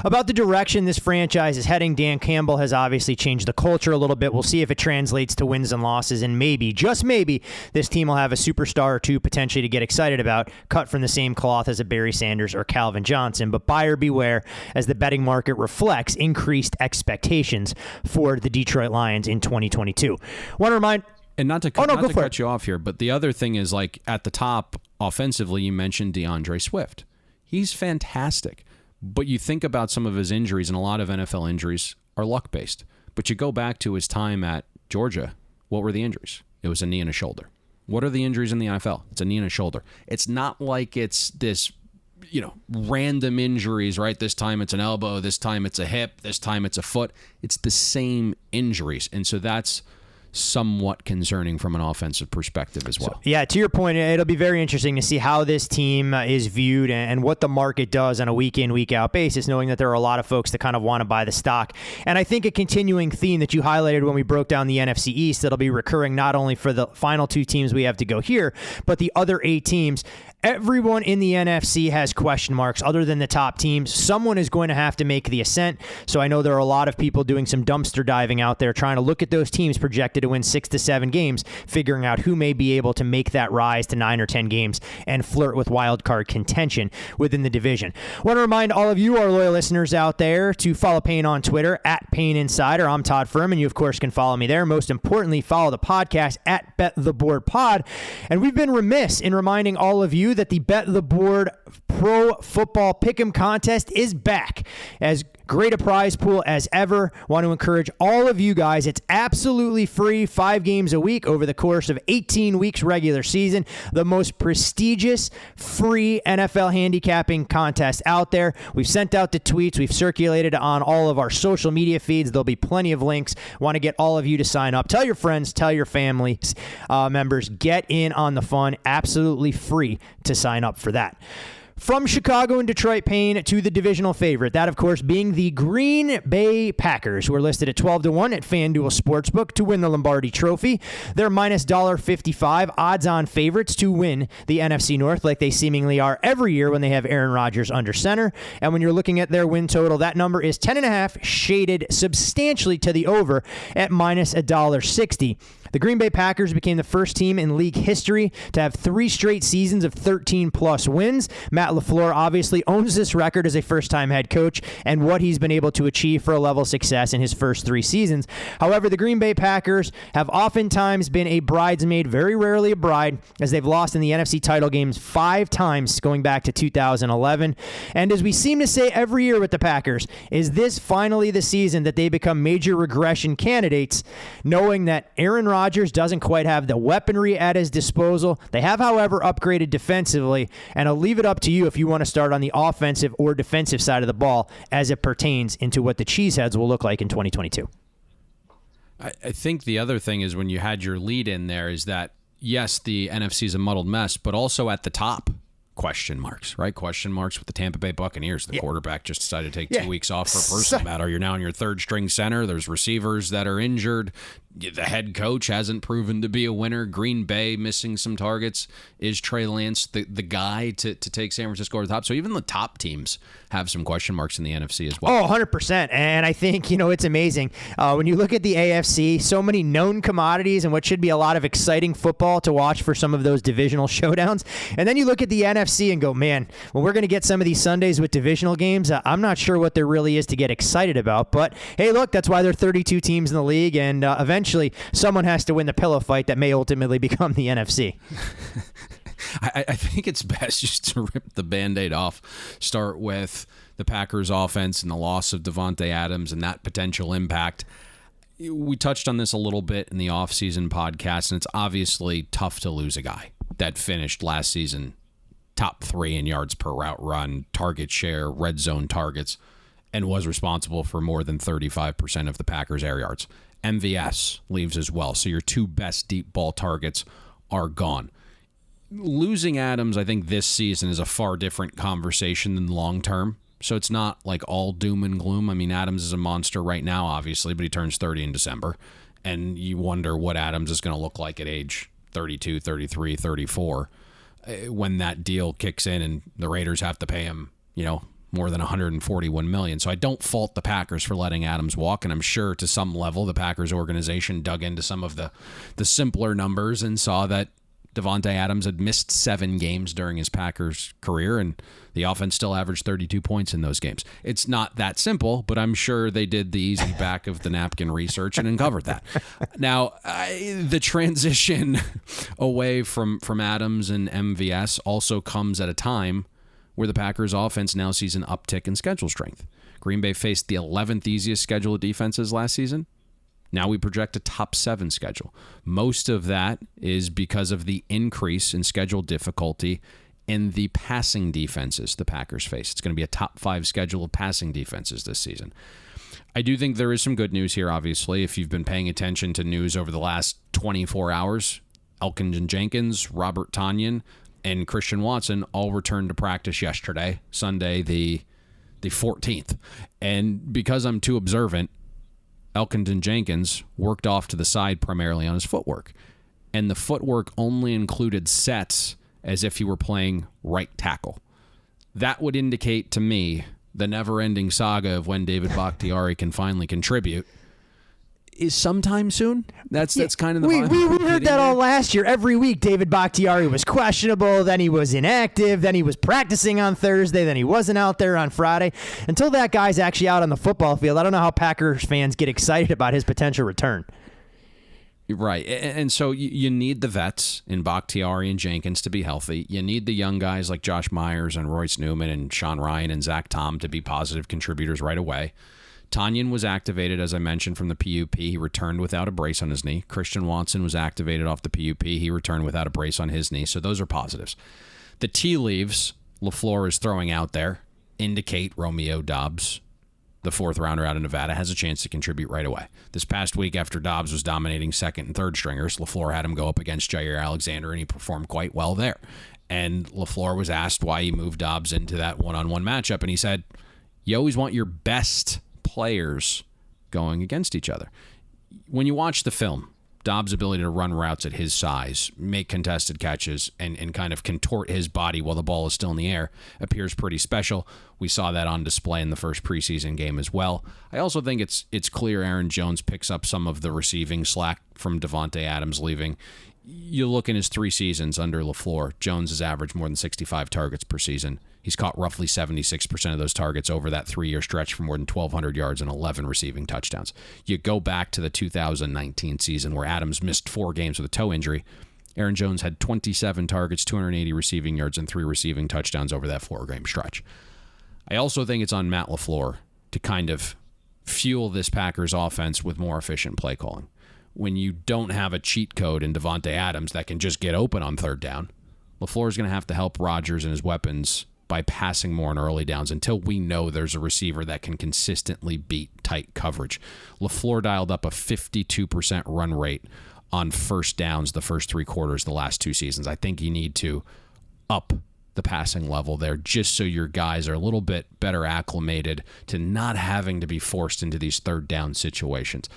about the direction this franchise is heading. Dan Campbell has obviously changed the culture a little bit. We'll see if it translates to wins and losses, and maybe, just maybe, this team will have a superstar or two potentially to get excited about, cut from the same cloth as a Barry Sanders or Calvin Johnson. But buyer beware as the betting market reflects increased expectations for the Detroit Lions in 2022. Want to remind... And not to cut you off here, but the other thing is, like, at the top, offensively, you mentioned DeAndre Swift. He's fantastic. But you think about some of his injuries, and a lot of NFL injuries are luck-based. But you go back to his time at Georgia, what were the injuries? It was a knee and a shoulder. What are the injuries in the NFL? It's a knee and a shoulder. It's not like it's this, you know, random injuries, right? This time it's an elbow, this time it's a hip, this time it's a foot. It's the same injuries. And so that's somewhat concerning from an offensive perspective as well. Yeah, to your point, it'll be very interesting to see how this team is viewed and what the market does on a week-in, week-out basis, knowing that there are a lot of folks that kind of want to buy the stock. And I think a continuing theme that you highlighted when we broke down the NFC East that'll be recurring not only for the final 2 teams we have to go here, but the other 8 teams. Everyone in the NFC has question marks other than the top teams. Someone is going to have to make the ascent. So I know there are a lot of people doing some dumpster diving out there trying to look at those teams projected to win 6 to 7 games, figuring out who may be able to make that rise to 9 or 10 games and flirt with wild card contention within the division. I want to remind all of you, our loyal listeners out there, to follow Payne on Twitter at Payne Insider. I'm Todd Furman. You, of course, can follow me there. Most importantly, follow the podcast at Bet the Board Pod. And we've been remiss in reminding all of you that the Bet the Board Pro Football Pick'em contest is back. As great a prize pool as ever. Want to encourage all of you guys. It's absolutely free, 5 games a week over the course of 18 weeks regular season. The most prestigious free NFL handicapping contest out there. We've sent out the tweets. We've circulated on all of our social media feeds. There'll be plenty of links. Want to get all of you to sign up. Tell your friends, tell your families members. Get in on the fun. Absolutely free to sign up for that. From Chicago and Detroit, Payne, to the divisional favorite. That, of course, being the Green Bay Packers, who are listed at 12-1 at FanDuel Sportsbook to win the Lombardi Trophy. They're minus $1.55 odds-on favorites to win the NFC North, like they seemingly are every year when they have Aaron Rodgers under center. And when you're looking at their win total, that number is 10.5, shaded substantially to the over at minus $1.60. The Green Bay Packers became the first team in league history to have 3 straight seasons of 13-plus wins. Matt LaFleur obviously owns this record as a first-time head coach and what he's been able to achieve for a level of success in his first 3 seasons. However, the Green Bay Packers have oftentimes been a bridesmaid, very rarely a bride, as they've lost in the NFC title games 5 times going back to 2011. And as we seem to say every year with the Packers, is this finally the season that they become major regression candidates, knowing that Aaron Rodgers doesn't quite have the weaponry at his disposal. They have, however, upgraded defensively, and I'll leave it up to you if you want to start on the offensive or defensive side of the ball as it pertains into what the Cheeseheads will look like in 2022. I think the other thing is when you had your lead in there is that, yes, the NFC is a muddled mess, but also at the top, question marks, right? Question marks with the Tampa Bay Buccaneers. The quarterback just decided to take 2 weeks off for a personal matter. You're now in your 3rd string center. There's receivers that are injured. The head coach hasn't proven to be a winner. Green Bay missing some targets. Is Trey Lance the guy to take San Francisco to the top? So even the top teams have some question marks in the NFC as well. Oh, 100%. And I think, it's amazing. When you look at the AFC, so many known commodities and what should be a lot of exciting football to watch for some of those divisional showdowns. And then you look at the NFC and go, man, well, we're going to get some of these Sundays with divisional games. I'm not sure what there really is to get excited about. But, hey, look, that's why there are 32 teams in the league. And eventually someone has to win the pillow fight that may ultimately become the NFC. I think it's best just to rip the Band-Aid off. Start with the Packers offense and the loss of Davante Adams and that potential impact. We touched on this a little bit in the offseason podcast, and it's obviously tough to lose a guy that finished last season top 3 in yards per route run, target share, red zone targets, and was responsible for more than 35% of the Packers' air yards. MVS leaves as well, so your 2 best deep ball targets are gone. Losing Adams, I think this season is a far different conversation than long term. So it's not like all doom and gloom. I mean, Adams is a monster right now, obviously, but he turns 30 in December. And you wonder what Adams is going to look like at age 32, 33, 34 when that deal kicks in and the Raiders have to pay him, more than $141 million. So I don't fault the Packers for letting Adams walk, and I'm sure to some level the Packers organization dug into some of the simpler numbers and saw that Davante Adams had missed 7 games during his Packers career, and the offense still averaged 32 points in those games. It's not that simple, but I'm sure they did the easy back of the napkin research and uncovered that. Now, the transition away from Adams and MVS also comes at a time where the Packers offense now sees an uptick in schedule strength. Green Bay faced the 11th easiest schedule of defenses last season. Now we project a top 7 schedule. Most of that is because of the increase in schedule difficulty in the passing defenses the Packers face. It's going to be a top 5 schedule of passing defenses this season. I do think there is some good news here, obviously. If you've been paying attention to news over the last 24 hours, Elkington Jenkins, Robert Tonyan, and Christian Watson all returned to practice yesterday, Sunday, the 14th. And because I'm too observant, Elkington Jenkins worked off to the side primarily on his footwork. And the footwork only included sets as if he were playing right tackle. That would indicate to me the never-ending saga of when David Bakhtiari can finally contribute is sometime soon. That's kind of the vibe. We heard that all last year. Every week, David Bakhtiari was questionable. Then he was inactive. Then he was practicing on Thursday. Then he wasn't out there on Friday. Until that guy's actually out on the football field, I don't know how Packers fans get excited about his potential return. Right. And so you need the vets in Bakhtiari and Jenkins to be healthy. You need the young guys like Josh Myers and Royce Newman and Sean Ryan and Zach Tom to be positive contributors right away. Tonyan was activated, as I mentioned, from the PUP. He returned without a brace on his knee. Christian Watson was activated off the PUP. He returned without a brace on his knee. So those are positives. The tea leaves LaFleur is throwing out there indicate Romeo Doubs, the fourth rounder out of Nevada, has a chance to contribute right away. This past week, after Doubs was dominating second and third stringers, LaFleur had him go up against Jair Alexander, and he performed quite well there. And LaFleur was asked why he moved Doubs into that one-on-one matchup, and he said, you always want your best players going against each other. When you watch the film, Dobbs' ability to run routes at his size, make contested catches, and kind of contort his body while the ball is still in the air appears pretty special. We saw that on display in the first preseason game as well. I also think it's clear Aaron Jones picks up some of the receiving slack from Davante Adams leaving. You look in his 3 seasons under LaFleur, Jones has averaged more than 65 targets per season. He's caught roughly 76% of those targets over that 3-year stretch for more than 1,200 yards and 11 receiving touchdowns. You go back to the 2019 season where Adams missed 4 games with a toe injury. Aaron Jones had 27 targets, 280 receiving yards, and 3 receiving touchdowns over that 4-game stretch. I also think it's on Matt LaFleur to kind of fuel this Packers offense with more efficient play calling. When you don't have a cheat code in Davante Adams that can just get open on third down, LaFleur is going to have to help Rodgers and his weapons by passing more in early downs until we know there's a receiver that can consistently beat tight coverage. LaFleur dialed up a 52% run rate on first downs the first 3 quarters the last 2 seasons. I think you need to up the passing level there just so your guys are a little bit better acclimated to not having to be forced into these third down situations.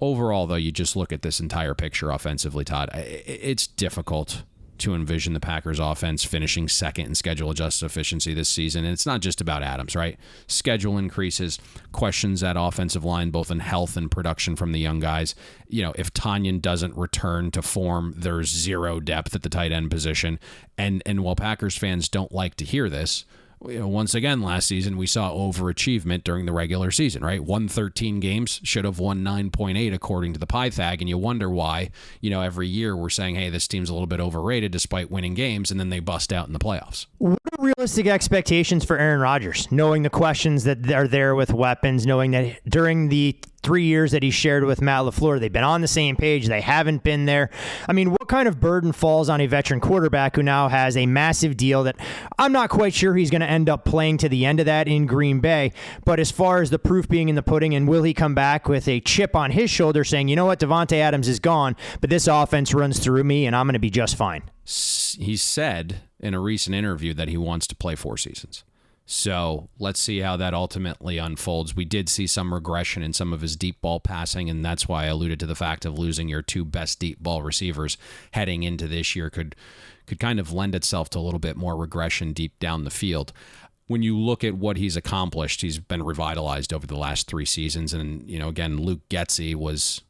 Overall, though, you just look at this entire picture offensively, Todd, it's difficult to envision the Packers offense finishing second in schedule adjusted efficiency this season. And it's not just about Adams, right? Schedule increases, questions at offensive line, both in health and production from the young guys. You know, if Tonyan doesn't return to form, there's zero depth at the tight end position. And while Packers fans don't like to hear this, you know, once again, last season, we saw overachievement during the regular season, right? Won 13 games, should have won 9.8 according to the Pythag, and you wonder why, you know, every year we're saying, hey, this team's a little bit overrated despite winning games, and then they bust out in the playoffs. What are realistic expectations for Aaron Rodgers, knowing the questions that are there with weapons, knowing that during the 3 years that he shared with Matt LaFleur, they've been on the same page, they haven't been there. I mean, what kind of burden falls on a veteran quarterback who now has a massive deal that I'm not quite sure he's going to end up playing to the end of that in Green Bay, but as far as the proof being in the pudding, and will he come back with a chip on his shoulder saying, you know what, Davante Adams is gone, but this offense runs through me and I'm going to be just fine? He said in a recent interview that he wants to play 4 seasons. So let's see how that ultimately unfolds. We did see some regression in some of his deep ball passing, and that's why I alluded to the fact of losing your 2 best deep ball receivers heading into this year could kind of lend itself to a little bit more regression deep down the field. When you look at what he's accomplished, he's been revitalized over the last 3 seasons. And, you know, again, Luke Getsy was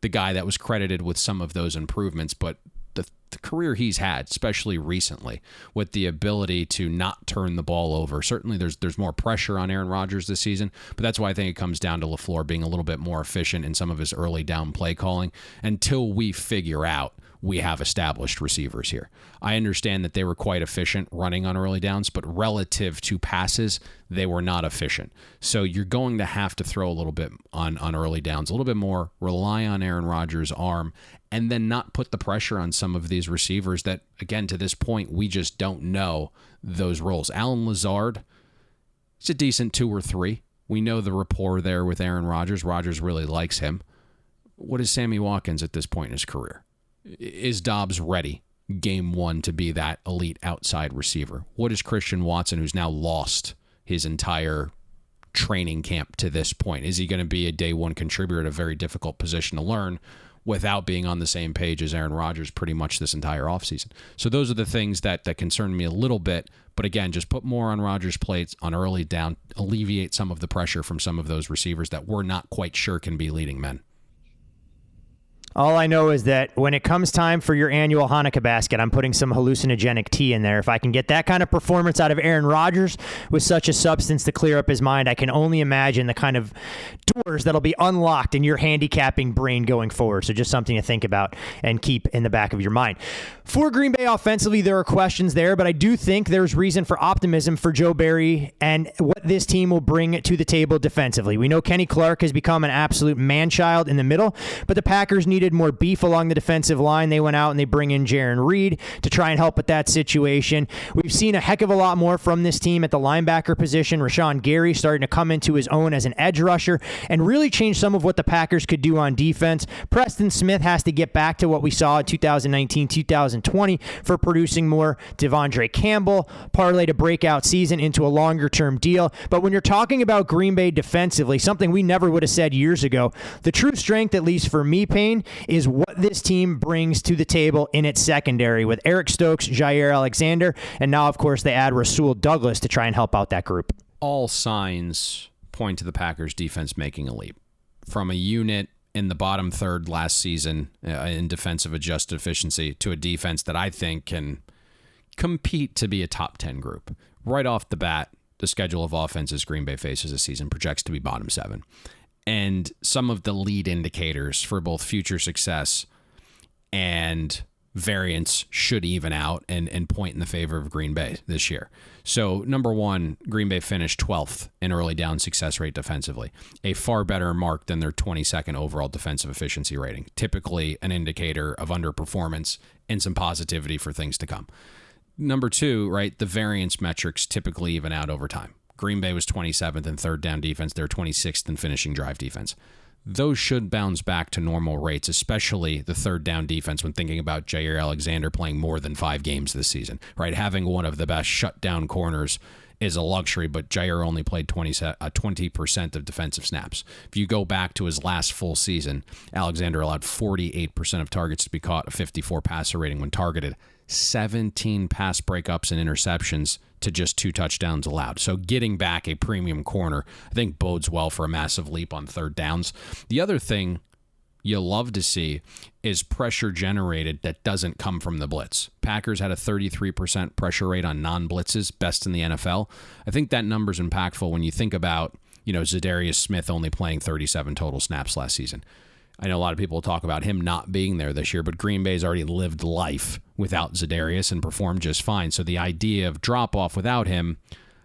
the guy that was credited with some of those improvements, but the career he's had, especially recently, with the ability to not turn the ball over. Certainly there's more pressure on Aaron Rodgers this season, but that's why I think it comes down to LaFleur being a little bit more efficient in some of his early down play calling until we figure out we have established receivers here. I understand that they were quite efficient running on early downs, but relative to passes, they were not efficient. So you're going to have to throw a little bit on early downs, a little bit more, rely on Aaron Rodgers' arm, and then not put the pressure on some of these receivers that, again, to this point, we just don't know those roles. Allen Lazard, it's a decent 2 or 3 We know the rapport there with Aaron Rodgers. Rodgers really likes him. What is Sammy Watkins at this point in his career? Is Dobbs ready game one to be that elite outside receiver? What is Christian Watson, who's now lost his entire training camp to this point? Is he going to be a day one contributor at a very difficult position to learn without being on the same page as Aaron Rodgers pretty much this entire offseason? So those are the things that concern me a little bit. But again, just put more on Rodgers' plates on early down, alleviate some of the pressure from some of those receivers that we're not quite sure can be leading men. All I know is that when it comes time for your annual Hanukkah basket, I'm putting some hallucinogenic tea in there. If I can get that kind of performance out of Aaron Rodgers with such a substance to clear up his mind, I can only imagine the kind of doors that'll be unlocked in your handicapping brain going forward. So just something to think about and keep in the back of your mind. For Green Bay offensively, there are questions there, but I do think there's reason for optimism for Joe Barry and what this team will bring to the table defensively. We know Kenny Clark has become an absolute man-child in the middle, but the Packers needed more beef along the defensive line. They went out and they bring in Jaron Reed to try and help with that situation. We've seen a heck of a lot more from this team at the linebacker position. Rashawn Gary starting to come into his own as an edge rusher and really change some of what the Packers could do on defense. Preston Smith has to get back to what we saw in 2019-2020 for producing more. Devondre Campbell parlayed a breakout season into a longer-term deal. But when you're talking about Green Bay defensively, something we never would have said years ago, the true strength, at least for me, Payne, is what this team brings to the table in its secondary with Eric Stokes, Jair Alexander, and now, of course, they add Rasul Douglas to try and help out that group. All signs point to the Packers defense making a leap. From a unit in the bottom third last season in defensive adjusted efficiency to a defense that I think can compete to be a top 10 group. Right off the bat, the schedule of offenses Green Bay faces this season projects to be bottom 7. And some of the lead indicators for both future success and variance should even out and point in the favor of Green Bay this year. So, number one, Green Bay finished 12th in early down success rate defensively, a far better mark than their 22nd overall defensive efficiency rating, typically an indicator of underperformance and some positivity for things to come. Number two, right, the variance metrics typically even out over time. Green Bay was 27th in third down defense. They're 26th in finishing drive defense. Those should bounce back to normal rates, especially the third down defense when thinking about Jair Alexander playing more than 5 games this season, right? Having one of the best shutdown corners is a luxury, but Jair only played 20% of defensive snaps. If you go back to his last full season, Alexander allowed 48% of targets to be caught, a 54 passer rating when targeted, 17 pass breakups and interceptions to just 2 touchdowns allowed. So getting back a premium corner, I think bodes well for a massive leap on third downs. The other thing you love to see is pressure generated that doesn't come from the blitz. Packers had a 33% pressure rate on non-blitzes, best in the NFL. I think that number's impactful when you think about, Zadarius Smith only playing 37 total snaps last season. I know a lot of people talk about him not being there this year, but Green Bay's already lived life without Zadarius and performed just fine. So the idea of drop-off without him,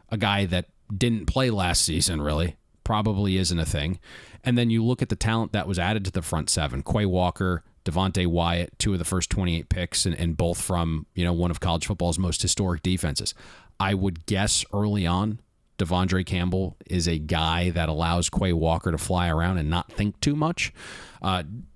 a guy that didn't play last season really, probably isn't a thing. And then you look at the talent that was added to the front seven. Quay Walker, Devontae Wyatt, 2 of the first 28 picks, and both from one of college football's most historic defenses. I would guess early on, Devondre Campbell is a guy that allows Quay Walker to fly around and not think too much.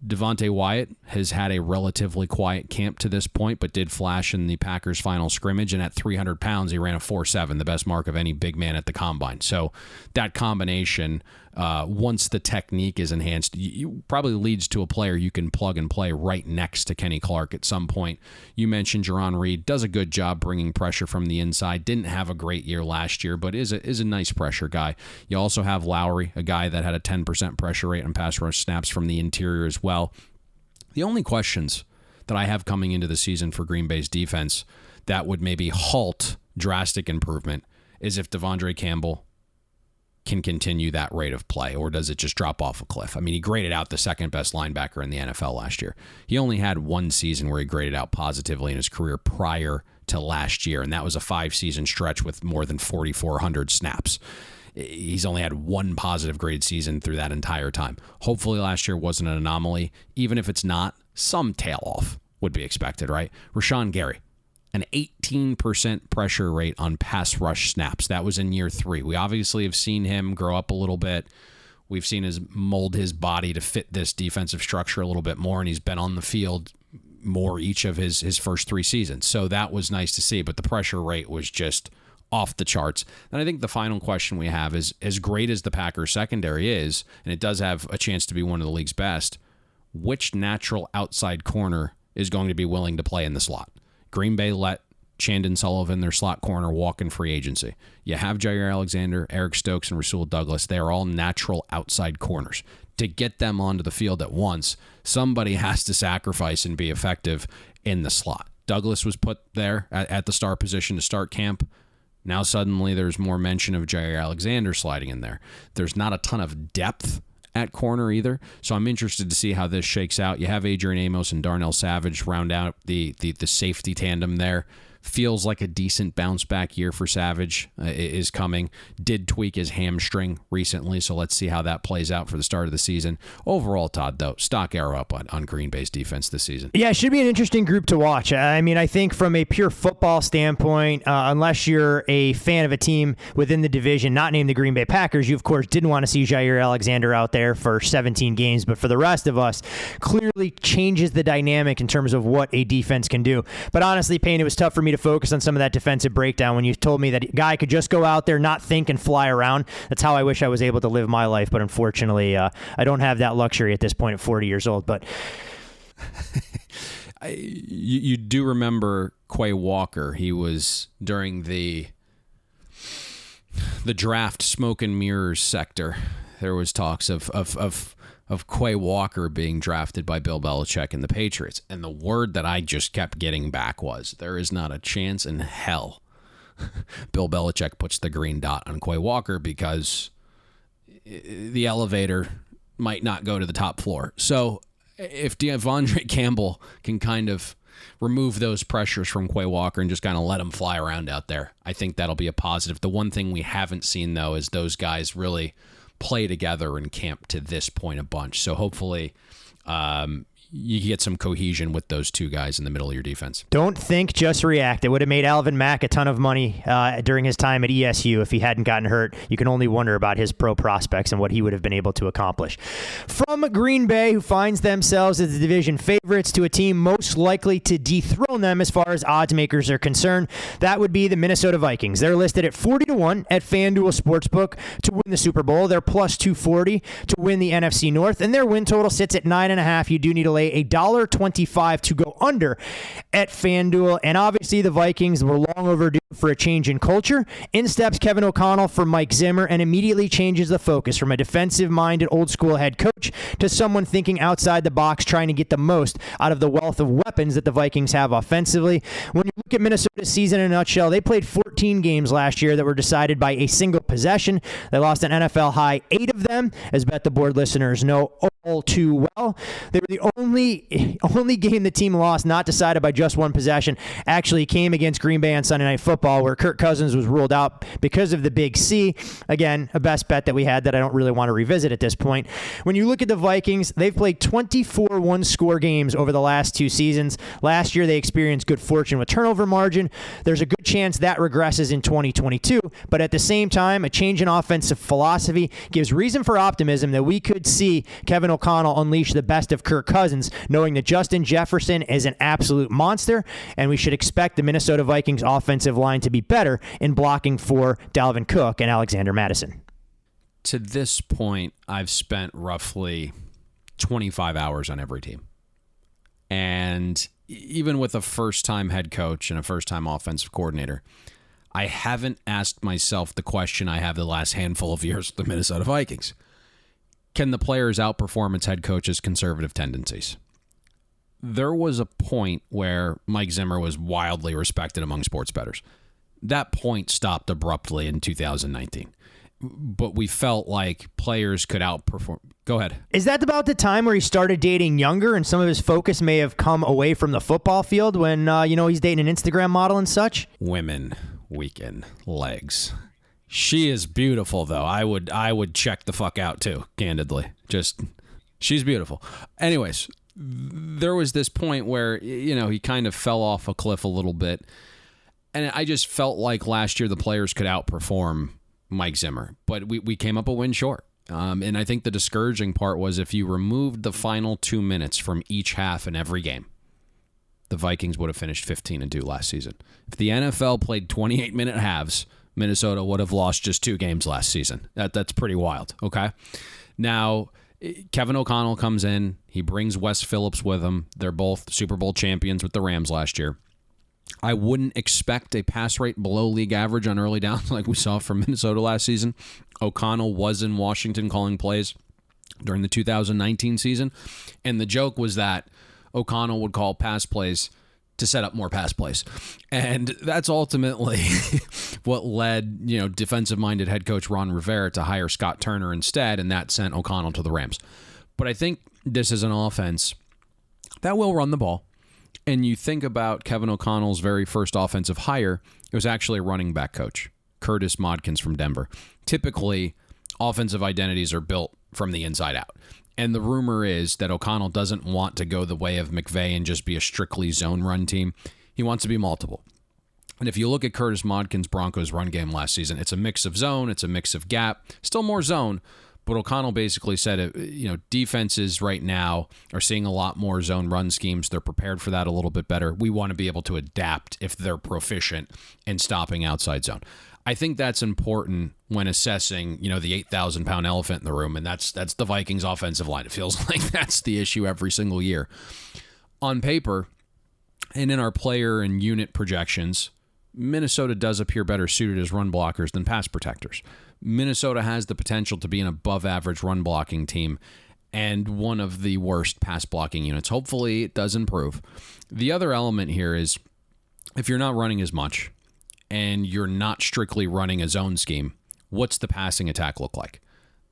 Devontae Wyatt has had a relatively quiet camp to this point, but did flash in the Packers' final scrimmage, and at 300 pounds, he ran a 4.7, the best mark of any big man at the Combine. So that combination, once the technique is enhanced, you probably leads to a player you can plug and play right next to Kenny Clark at some point. You mentioned Jaron Reed, does a good job bringing pressure from the inside, didn't have a great year last year, but is a nice pressure guy. You also have Lowry, a guy that had a 10% pressure rate on pass rush snaps from the interior as well. The only questions that I have coming into the season for Green Bay's defense that would maybe halt drastic improvement is if Devondre Campbell can continue that rate of play, or does it just drop off a cliff? I mean, he graded out the second best linebacker in the NFL last year. He only had one season where he graded out positively in his career prior to last year, and that was a 5-season stretch with more than 4,400 snaps. He's only had one positive graded season through that entire time. Hopefully last year wasn't an anomaly. Even if it's not, some tail off would be expected, right? Rashawn Gary, an 18% pressure rate on pass rush snaps. That was in year 3. We obviously have seen him grow up a little bit. We've seen his mold his body to fit this defensive structure a little bit more, and he's been on the field more each of his first 3 seasons. So that was nice to see, but the pressure rate was just off the charts. And I think the final question we have is, as great as the Packers secondary is, and it does have a chance to be one of the league's best, which natural outside corner is going to be willing to play in the slot? Green Bay let Chandon Sullivan, their slot corner, walk in free agency. You have Jair Alexander, Eric Stokes, and Rasul Douglas. They are all natural outside corners. To get them onto the field at once, somebody has to sacrifice and be effective in the slot. Douglas was put there at the star position to start camp. Now suddenly there's more mention of Jair Alexander sliding in there. There's not a ton of depth at corner either, so I'm interested to see how this shakes out. You have Adrian Amos and Darnell Savage round out the safety tandem there. Feels like a decent bounce back year for Savage is coming. Did tweak his hamstring recently, so let's see how that plays out for the start of the season. Overall, Todd, though, stock arrow up on Green Bay's defense this season. Yeah, it should be an interesting group to watch. I mean, I think from a pure football standpoint, unless you're a fan of a team within the division, not named the Green Bay Packers, you, of course, didn't want to see Jair Alexander out there for 17 games. But for the rest of us, clearly changes the dynamic in terms of what a defense can do. But honestly, Payne, it was tough for me to focus on some of that defensive breakdown when you told me that a guy could just go out there, not think, and fly around. That's how I wish I was able to live my life. But unfortunately, I don't have that luxury at this point at 40 years old. But you do remember Quay Walker. He was during the draft smoke and mirrors sector. There was talks of Quay Walker being drafted by Bill Belichick and the Patriots. And the word that I just kept getting back was, there is not a chance in hell Bill Belichick puts the green dot on Quay Walker because the elevator might not go to the top floor. So if Devondre Campbell can kind of remove those pressures from Quay Walker and just kind of let him fly around out there, I think that'll be a positive. The one thing we haven't seen, though, is those guys really play together in camp to this point a bunch. So hopefully you get some cohesion with those two guys in the middle of your defense. Don't think, just react. It would have made Alvin Mack a ton of money during his time at ESU if he hadn't gotten hurt. You can only wonder about his pro prospects and what he would have been able to accomplish. From Green Bay, who finds themselves as the division favorites, to a team most likely to dethrone them as far as odds makers are concerned, that would be the Minnesota Vikings. They're listed at 40-1 at FanDuel Sportsbook to win the Super Bowl. They're plus 240 to win the NFC North, and their win total sits at 9.5. You do need to lay $1.25 to go under at FanDuel. And obviously the Vikings were long overdue for a change in culture. In steps Kevin O'Connell for Mike Zimmer and immediately changes the focus from a defensive-minded old-school head coach to someone thinking outside the box, trying to get the most out of the wealth of weapons that the Vikings have offensively. When you look at Minnesota's season in a nutshell, they played 14 games last year that were decided by a single possession. They lost an NFL high 8 of them, as Bet the Board listeners know all too well. They were the only game the team lost not decided by just one possession actually came against Green Bay on Sunday Night Football, where Kirk Cousins was ruled out because of the Big C. Again, a best bet that we had that I don't really want to revisit at this point. When you look at the Vikings, they've played 24 one-score games over the last 2 seasons. Last year, they experienced good fortune with turnover margin. There's a good chance that regresses in 2022, but at the same time, a change in offensive philosophy gives reason for optimism that we could see Kevin O'Connell unleash the best of Kirk Cousins, knowing that Justin Jefferson is an absolute monster, and we should expect the Minnesota Vikings offensive line to be better in blocking for Dalvin Cook and Alexander Mattison. To this point, I've spent roughly 25 hours on every team. And even with a first-time head coach and a first-time offensive coordinator, I haven't asked myself the question I have the last handful of years with the Minnesota Vikings. Can the players outperform its head coach's conservative tendencies? There was a point where Mike Zimmer was wildly respected among sports bettors. That point stopped abruptly in 2019. But we felt like players could outperform. Go ahead. Is that about the time where he started dating younger and some of his focus may have come away from the football field when, he's dating an Instagram model and such? Women weaken legs. She is beautiful, though. I would check the fuck out, too, candidly. She's beautiful. Anyways, there was this point where, he kind of fell off a cliff a little bit. And I just felt like last year the players could outperform Mike Zimmer. But we came up a win short. And I think the discouraging part was if you removed the final 2 minutes from each half in every game, the Vikings would have finished 15-2 last season. If the NFL played 28-minute halves, Minnesota would have lost just 2 games last season. That's pretty wild, okay? Now, Kevin O'Connell comes in. He brings Wes Phillips with him. They're both Super Bowl champions with the Rams last year. I wouldn't expect a pass rate below league average on early downs like we saw from Minnesota last season. O'Connell was in Washington calling plays during the 2019 season, and the joke was that O'Connell would call pass plays to set up more pass plays. And that's ultimately what led, defensive-minded head coach Ron Rivera to hire Scott Turner instead, and that sent O'Connell to the Rams. But I think this is an offense that will run the ball. And you think about Kevin O'Connell's very first offensive hire, it was actually a running back coach, Curtis Modkins from Denver. Typically, offensive identities are built from the inside out. And the rumor is that O'Connell doesn't want to go the way of McVay and just be a strictly zone run team. He wants to be multiple. And if you look at Curtis Modkins' Broncos run game last season, it's a mix of zone, it's a mix of gap, still more zone. But O'Connell basically said, defenses right now are seeing a lot more zone run schemes. They're prepared for that a little bit better. We want to be able to adapt if they're proficient in stopping outside zone. I think that's important when assessing, the 8,000-pound elephant in the room, and that's the Vikings offensive line. It feels like that's the issue every single year. On paper, and in our player and unit projections, Minnesota does appear better suited as run blockers than pass protectors. Minnesota has the potential to be an above-average run blocking team and one of the worst pass blocking units. Hopefully, it does improve. The other element here is if you're not running as much, and you're not strictly running a zone scheme, what's the passing attack look like?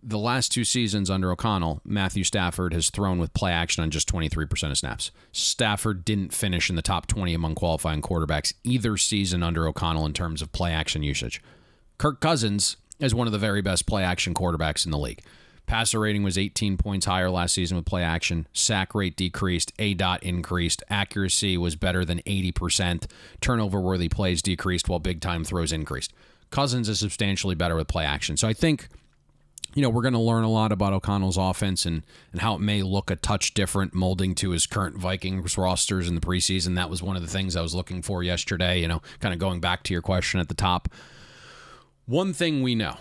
The last 2 seasons under O'Connell, Matthew Stafford has thrown with play action on just 23% of snaps. Stafford didn't finish in the top 20 among qualifying quarterbacks either season under O'Connell in terms of play action usage. Kirk Cousins is one of the very best play action quarterbacks in the league. Passer rating was 18 points higher last season with play action. Sack rate decreased. ADOT increased. Accuracy was better than 80%. Turnover-worthy plays decreased while big-time throws increased. Cousins is substantially better with play action. So I think, we're going to learn a lot about O'Connell's offense and how it may look a touch different molding to his current Vikings rosters in the preseason. That was one of the things I was looking for yesterday, kind of going back to your question at the top. One thing we know,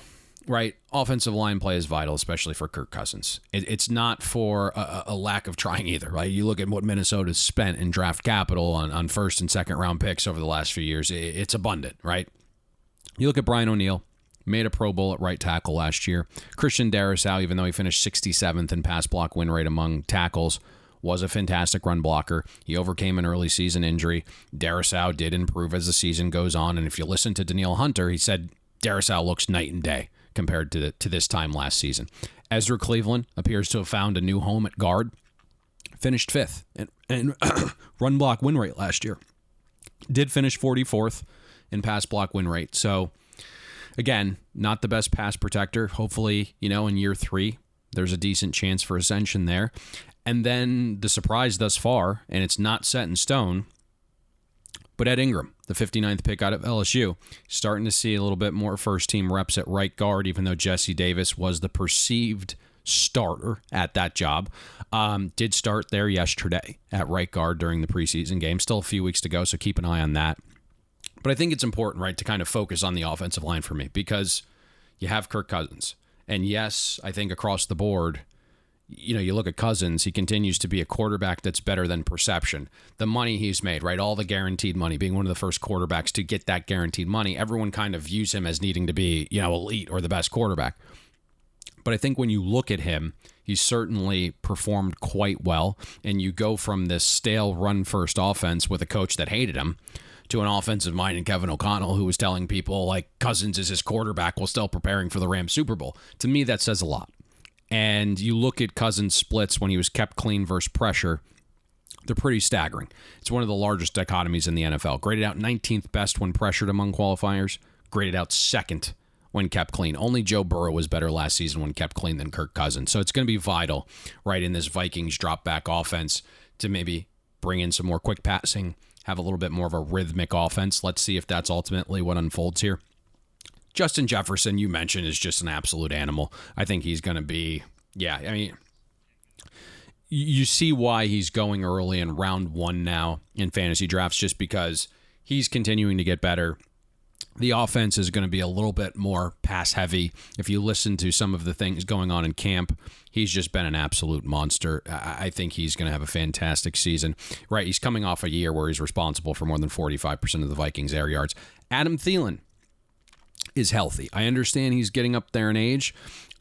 right? Offensive line play is vital, especially for Kirk Cousins. It's not for a lack of trying either, right? You look at what Minnesota's spent in draft capital on first and second round picks over the last few years. It's abundant, right? You look at Brian O'Neill, made a Pro Bowl at right tackle last year. Christian Darrisaw, even though he finished 67th in pass block win rate among tackles, was a fantastic run blocker. He overcame an early season injury. Darrisaw did improve as the season goes on, and if you listen to Danielle Hunter, he said Darrisaw looks night and day compared to this time last season. Ezra Cleveland appears to have found a new home at guard. Finished 5th in run block win rate last year. Did finish 44th in pass block win rate. So, again, not the best pass protector. Hopefully, in year 3, there's a decent chance for ascension there. And then the surprise thus far, and it's not set in stone, but Ed Ingram, the 59th pick out of LSU, starting to see a little bit more first-team reps at right guard, even though Jesse Davis was the perceived starter at that job. Did start there yesterday at right guard during the preseason game. Still a few weeks to go, so keep an eye on that. But I think it's important, right, to kind of focus on the offensive line for me because you have Kirk Cousins. And yes, I think across the board, you look at Cousins, he continues to be a quarterback that's better than perception. The money he's made, right? All the guaranteed money, being one of the first quarterbacks to get that guaranteed money, everyone kind of views him as needing to be, elite or the best quarterback. But I think when you look at him, he's certainly performed quite well. And you go from this stale run-first offense with a coach that hated him to an offensive mind in Kevin O'Connell who was telling people like Cousins is his quarterback while still preparing for the Rams Super Bowl. To me, that says a lot. And you look at Cousins' splits when he was kept clean versus pressure, they're pretty staggering. It's one of the largest dichotomies in the NFL. Graded out 19th best when pressured among qualifiers, graded out 2nd when kept clean. Only Joe Burrow was better last season when kept clean than Kirk Cousins. So it's going to be vital, right, in this Vikings drop-back offense to maybe bring in some more quick passing, have a little bit more of a rhythmic offense. Let's see if that's ultimately what unfolds here. Justin Jefferson, you mentioned, is just an absolute animal. I think he's going to be, you see why he's going early in round 1 now in fantasy drafts, just because he's continuing to get better. The offense is going to be a little bit more pass heavy. If you listen to some of the things going on in camp, he's just been an absolute monster. I think he's going to have a fantastic season. Right, he's coming off a year where he's responsible for more than 45% of the Vikings' air yards. Adam Thielen is healthy. I understand he's getting up there in age,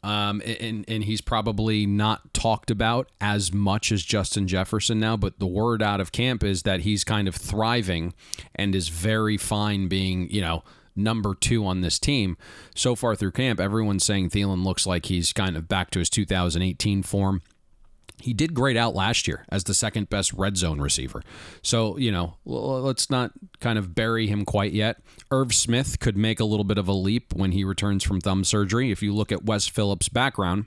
and he's probably not talked about as much as Justin Jefferson now, but the word out of camp is that he's kind of thriving and is very fine being, number 2 on this team. So far through camp, everyone's saying Thielen looks like he's kind of back to his 2018 form. He did great out last year as the second best red zone receiver. So, let's not kind of bury him quite yet. Irv Smith could make a little bit of a leap when he returns from thumb surgery. If you look at Wes Phillips' background,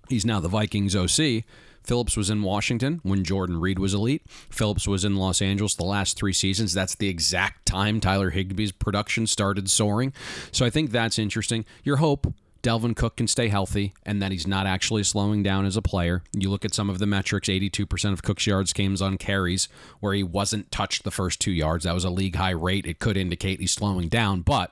he's now the Vikings OC. Phillips was in Washington when Jordan Reed was elite. Phillips was in Los Angeles the last 3 seasons. That's the exact time Tyler Higbee's production started soaring. So I think that's interesting. Your hope, Dalvin Cook can stay healthy and that he's not actually slowing down as a player. You look at some of the metrics, 82% of Cook's yards came on carries where he wasn't touched the first 2 yards. That was a league high rate. It could indicate he's slowing down, but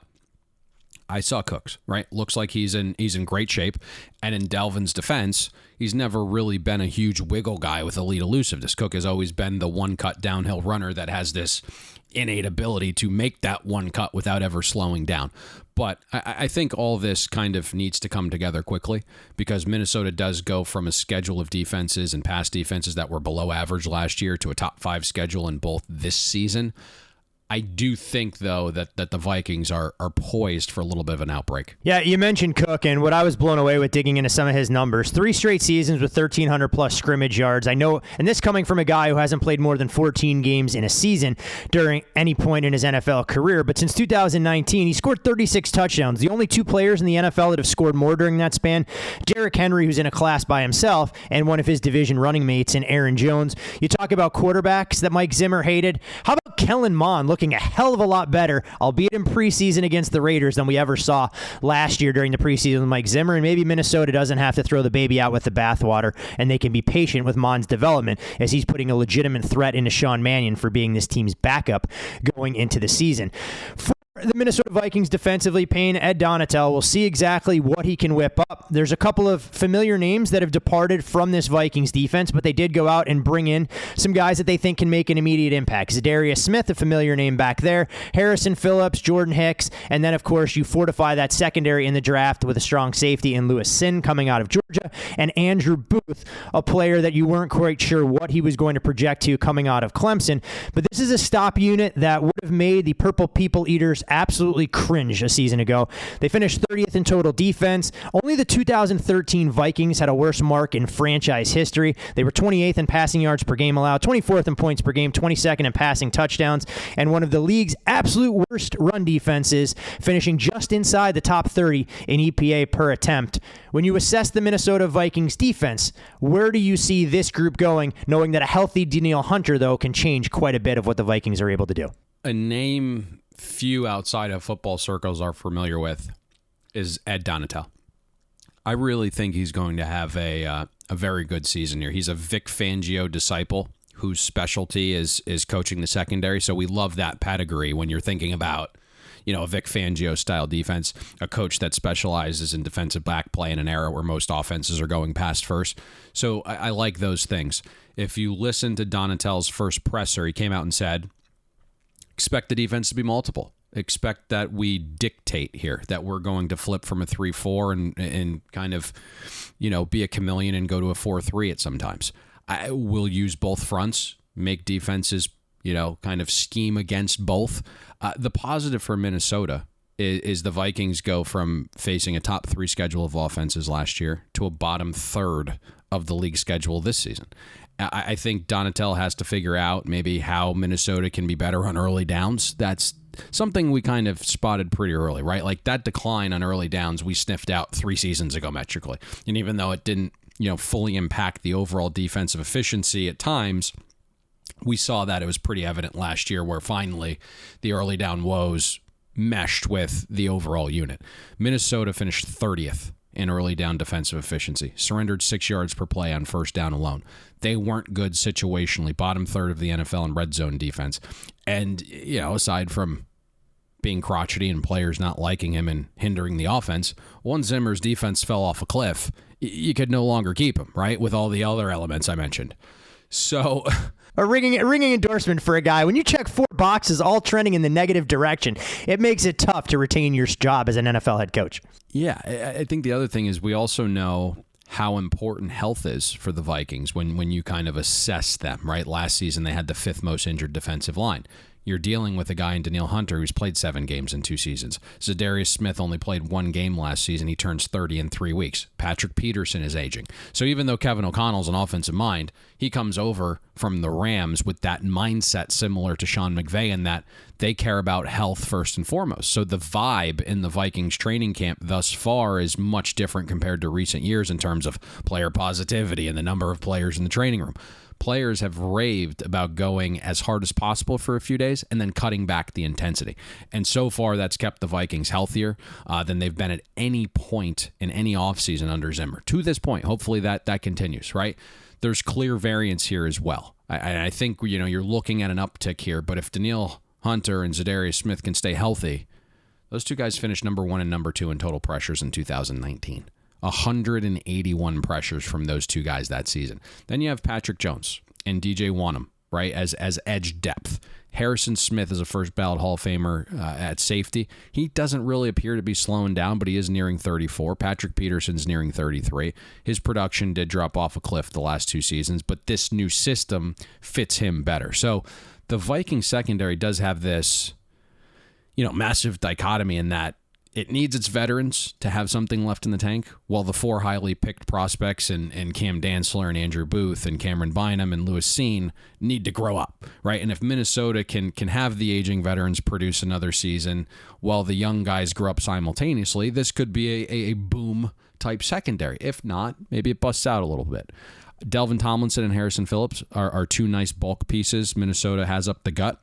I saw Cooks, right? Looks like he's in great shape. And in Dalvin's defense, he's never really been a huge wiggle guy with elite elusiveness. Cook has always been the one-cut downhill runner that has this innate ability to make that one cut without ever slowing down. But I think all this kind of needs to come together quickly because Minnesota does go from a schedule of defenses and pass defenses that were below average last year to a top 5 schedule in both this season. I do think, though, that the Vikings are poised for a little bit of an outbreak. Yeah, you mentioned Cook, and what I was blown away with digging into some of his numbers, 3 straight seasons with 1,300-plus scrimmage yards. I know, and this coming from a guy who hasn't played more than 14 games in a season during any point in his NFL career, but since 2019, he scored 36 touchdowns. The only 2 players in the NFL that have scored more during that span, Derrick Henry, who's in a class by himself, and one of his division running mates in Aaron Jones. You talk about quarterbacks that Mike Zimmer hated. How about Kellen Mond looking a hell of a lot better, albeit in preseason against the Raiders, than we ever saw last year during the preseason with Mike Zimmer, and maybe Minnesota doesn't have to throw the baby out with the bathwater, and they can be patient with Mond's development as he's putting a legitimate threat into Sean Mannion for being this team's backup going into the season. For the Minnesota Vikings defensively, Payne, Ed Donatel, will see exactly what he can whip up. There's a couple of familiar names that have departed from this Vikings defense, but they did go out and bring in some guys that they think can make an immediate impact. Zadarius Smith, a familiar name back there, Harrison Phillips, Jordan Hicks, and then, of course, you fortify that secondary in the draft with a strong safety in Lewis Sin coming out of Georgia, and Andrew Booth, a player that you weren't quite sure what he was going to project to coming out of Clemson. But this is a stop unit that would have made the Purple People Eaters absolutely cringe a season ago. They finished 30th in total defense. Only the 2013 Vikings had a worse mark in franchise history. They were 28th in passing yards per game allowed, 24th in points per game, 22nd in passing touchdowns, and one of the league's absolute worst run defenses, finishing just inside the top 30 in EPA per attempt. When you assess the Minnesota Vikings defense, where do you see this group going, knowing that a healthy Danielle Hunter, though, can change quite a bit of what the Vikings are able to do? A name few outside of football circles are familiar with is Ed Donatel. I really think he's going to have a very good season here. He's a Vic Fangio disciple whose specialty is coaching the secondary, so we love that pedigree when you're thinking about, a Vic Fangio style defense, a coach that specializes in defensive back play in an era where most offenses are going past first. So I like those things. If you listen to Donatel's first presser, he came out and said, expect the defense to be multiple. Expect that we dictate here, that we're going to flip from a 3-4 and kind of, be a chameleon and go to a 4-3 at sometimes. I will use both fronts, make defenses, kind of scheme against both. The positive for Minnesota is the Vikings go from facing a top 3 schedule of offenses last year to a bottom third of the league schedule this season. I think Donatel has to figure out maybe how Minnesota can be better on early downs. That's something we kind of spotted pretty early, right? Like that decline on early downs we sniffed out 3 seasons ago metrically. And even though it didn't, fully impact the overall defensive efficiency at times, we saw that it was pretty evident last year where finally the early down woes meshed with the overall unit. Minnesota finished 30th in early down defensive efficiency, surrendered 6 yards per play on first down alone. They weren't good situationally, bottom third of the NFL in red zone defense. And, aside from being crotchety and players not liking him and hindering the offense, once Zimmer's defense fell off a cliff, you could no longer keep him, right, with all the other elements I mentioned. So a ringing endorsement for a guy. When you check 4 boxes all trending in the negative direction, it makes it tough to retain your job as an NFL head coach. Yeah, I think the other thing is we also know how important health is for the Vikings when you kind of assess them, right? Last season, they had the 5th most injured defensive line. You're dealing with a guy in Danielle Hunter who's played 7 games in 2 seasons. Zadarius Smith only played 1 game last season. He turns 30 in 3 weeks. Patrick Peterson is aging. So even though Kevin O'Connell's an offensive mind, he comes over from the Rams with that mindset similar to Sean McVay in that they care about health first and foremost. So the vibe in the Vikings training camp thus far is much different compared to recent years in terms of player positivity and the number of players in the training room. Players have raved about going as hard as possible for a few days and then cutting back the intensity. And so far, that's kept the Vikings healthier than they've been at any point in any offseason under Zimmer. To this point, hopefully that continues, right? There's clear variance here as well. I think, you're looking at an uptick here, but if Danielle Hunter and Zadarius Smith can stay healthy, those 2 guys finished number 1 and number 2 in total pressures in 2019. 181 pressures from those 2 guys that season. Then you have Patrick Jones and DJ Wanham, right, as edge depth. Harrison Smith is a first ballot Hall of Famer at safety. He doesn't really appear to be slowing down, but he is nearing 34. Patrick Peterson's nearing 33. His production did drop off a cliff the last 2 seasons, but this new system fits him better. So the Viking secondary does have this, massive dichotomy in that it needs its veterans to have something left in the tank, while the 4 highly picked prospects and Cam Dantzler and Andrew Booth and Cameron Bynum and Lewis Seen need to grow up, right? And if Minnesota can have the aging veterans produce another season while the young guys grow up simultaneously, this could be a boom type secondary. If not, maybe it busts out a little bit. Delvin Tomlinson and Harrison Phillips are 2 nice bulk pieces Minnesota has up the gut.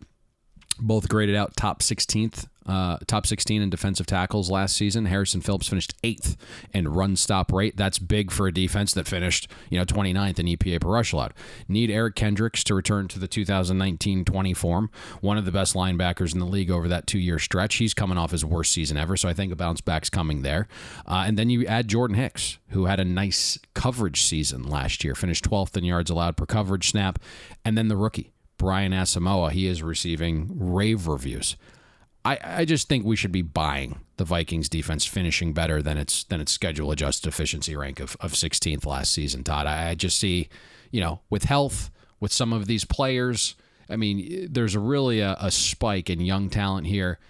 Both graded out top 16 in defensive tackles last season. Harrison Phillips finished 8th in run stop rate. That's big for a defense that finished 29th in EPA per rush allowed. Need Eric Kendricks to return to the 2019-20 form. One of the best linebackers in the league over that 2-year stretch. He's coming off his worst season ever, so I think a bounce back's coming there. And then you add Jordan Hicks, who had a nice coverage season last year. Finished 12th in yards allowed per coverage snap. And then the rookie, Brian Asamoah, he is receiving rave reviews. I just think we should be buying the Vikings defense finishing better than its schedule adjusted efficiency rank of 16th last season, Todd. I just see, with health, with some of these players, there's really a spike in young talent here.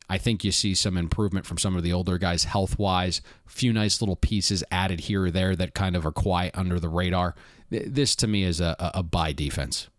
I think you see some improvement from some of the older guys health-wise, a few nice little pieces added here or there that kind of are quiet under the radar. This, to me, is a buy defense.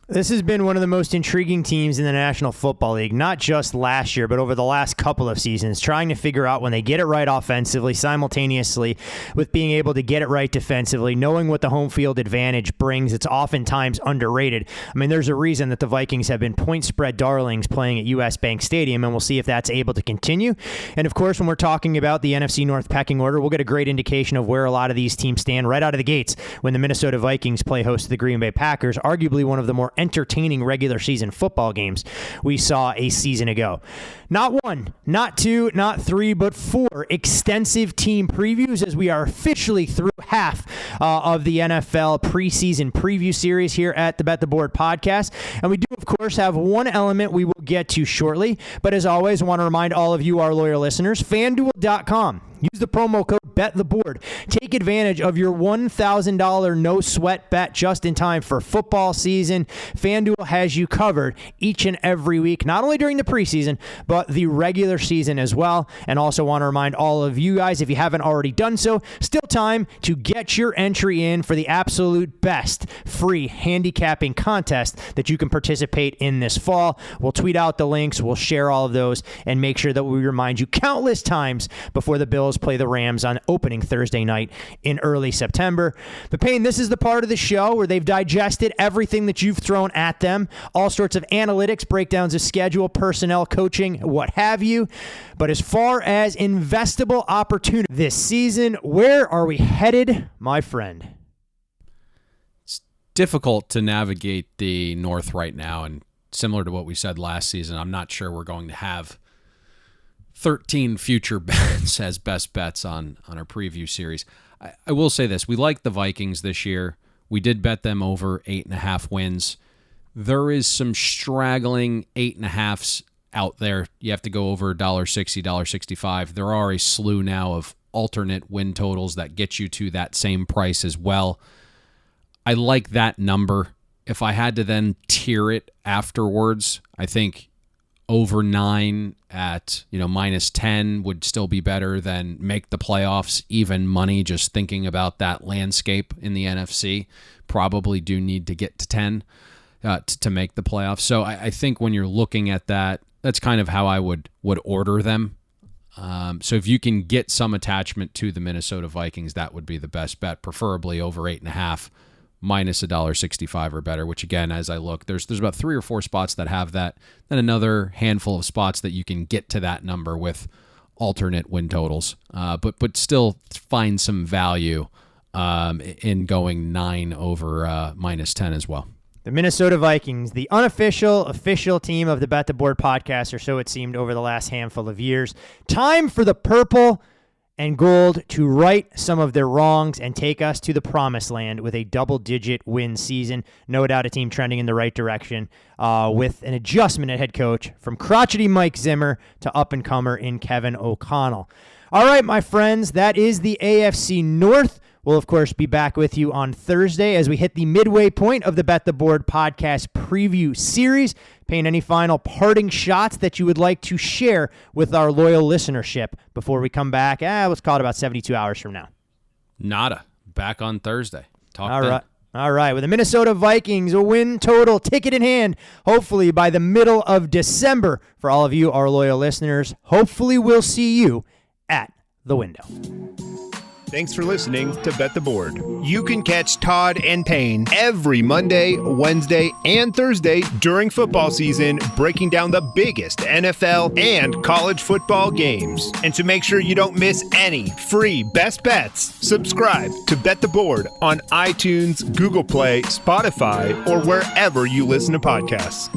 This has been one of the most intriguing teams in the National Football League, not just last year, but over the last couple of seasons, trying to figure out when they get it right offensively, simultaneously with being able to get it right defensively, knowing what the home field advantage brings. It's oftentimes underrated. There's a reason that the Vikings have been point spread darlings playing at US Bank Stadium, and we'll see if that's able to continue. And of course, when we're talking about the NFC North pecking order, we'll get a great indication of where a lot of these teams stand right out of the gates when the Minnesota Vikings play host to the Green Bay Packers, arguably one of the more entertaining regular season football games we saw a season ago. Not 1, not 2, not 3, but 4 extensive team previews as we are officially through half of the NFL preseason preview series here at the Bet the Board podcast. And we do, of course, have one element we will get to shortly. But as always, I want to remind all of you, our loyal listeners, FanDuel.com. Use the promo code code BETTHEBOARD. Take advantage of your $1,000 no sweat bet just in time for football season. FanDuel has you covered each and every week, not only during the preseason, but the regular season as well. And also want to remind all of you guys, if you haven't already done so, still time to get your entry in for the absolute best free handicapping contest that you can participate in this fall. We'll tweet out the links, we'll share all of those, and make sure that we remind you countless times before the Bills play the Rams on opening Thursday night in early September. But Payne, this is the part of the show where they've digested everything that you've thrown at them, all sorts of analytics, breakdowns of schedule, personnel, coaching, what have you. But as far as investable opportunity this season, where are we headed, my friend? It's difficult to navigate the North right now, and similar to what we said last season, I'm not sure we're going to have 13 future bets as best bets on our preview series. I will say this. We like the Vikings this year. We did bet them over 8.5 wins. There is some straggling 8.5s out there. You have to go over $1.60, $1.65. There are a slew now of alternate win totals that get you to that same price as well. I like that number. If I had to then tier it afterwards, I think over 9 at minus 10 would still be better than make the playoffs even money. Just thinking about that landscape in the NFC, probably do need to get to 10 to make the playoffs. So I think when you're looking at that, that's kind of how I would order them. So if you can get some attachment to the Minnesota Vikings, that would be the best bet, preferably over 8.5. minus $1.65 or better, which again, as I look, there's about 3 or 4 spots that have that, then another handful of spots that you can get to that number with alternate win totals, but still find some value in going 9 over minus 10 as well. The Minnesota Vikings, the official team of the Bet the Board podcast, or so it seemed over the last handful of years. Time for the purple and gold to right some of their wrongs and take us to the promised land with a double-digit win season. No doubt a team trending in the right direction with an adjustment at head coach from crotchety Mike Zimmer to up-and-comer in Kevin O'Connell. All right, my friends, that is the AFC North. We'll, of course, be back with you on Thursday as we hit the midway point of the Bet the Board podcast preview series. Payne, any final parting shots that you would like to share with our loyal listenership before we come back? Let's call it about 72 hours from now. Nada. Back on Thursday. All right. With the Minnesota Vikings, a win total, ticket in hand, hopefully by the middle of December. For all of you, our loyal listeners, hopefully we'll see you at the window. Thanks for listening to Bet the Board. You can catch Todd and Payne every Monday, Wednesday, and Thursday during football season, breaking down the biggest NFL and college football games. And to make sure you don't miss any free best bets, subscribe to Bet the Board on iTunes, Google Play, Spotify, or wherever you listen to podcasts.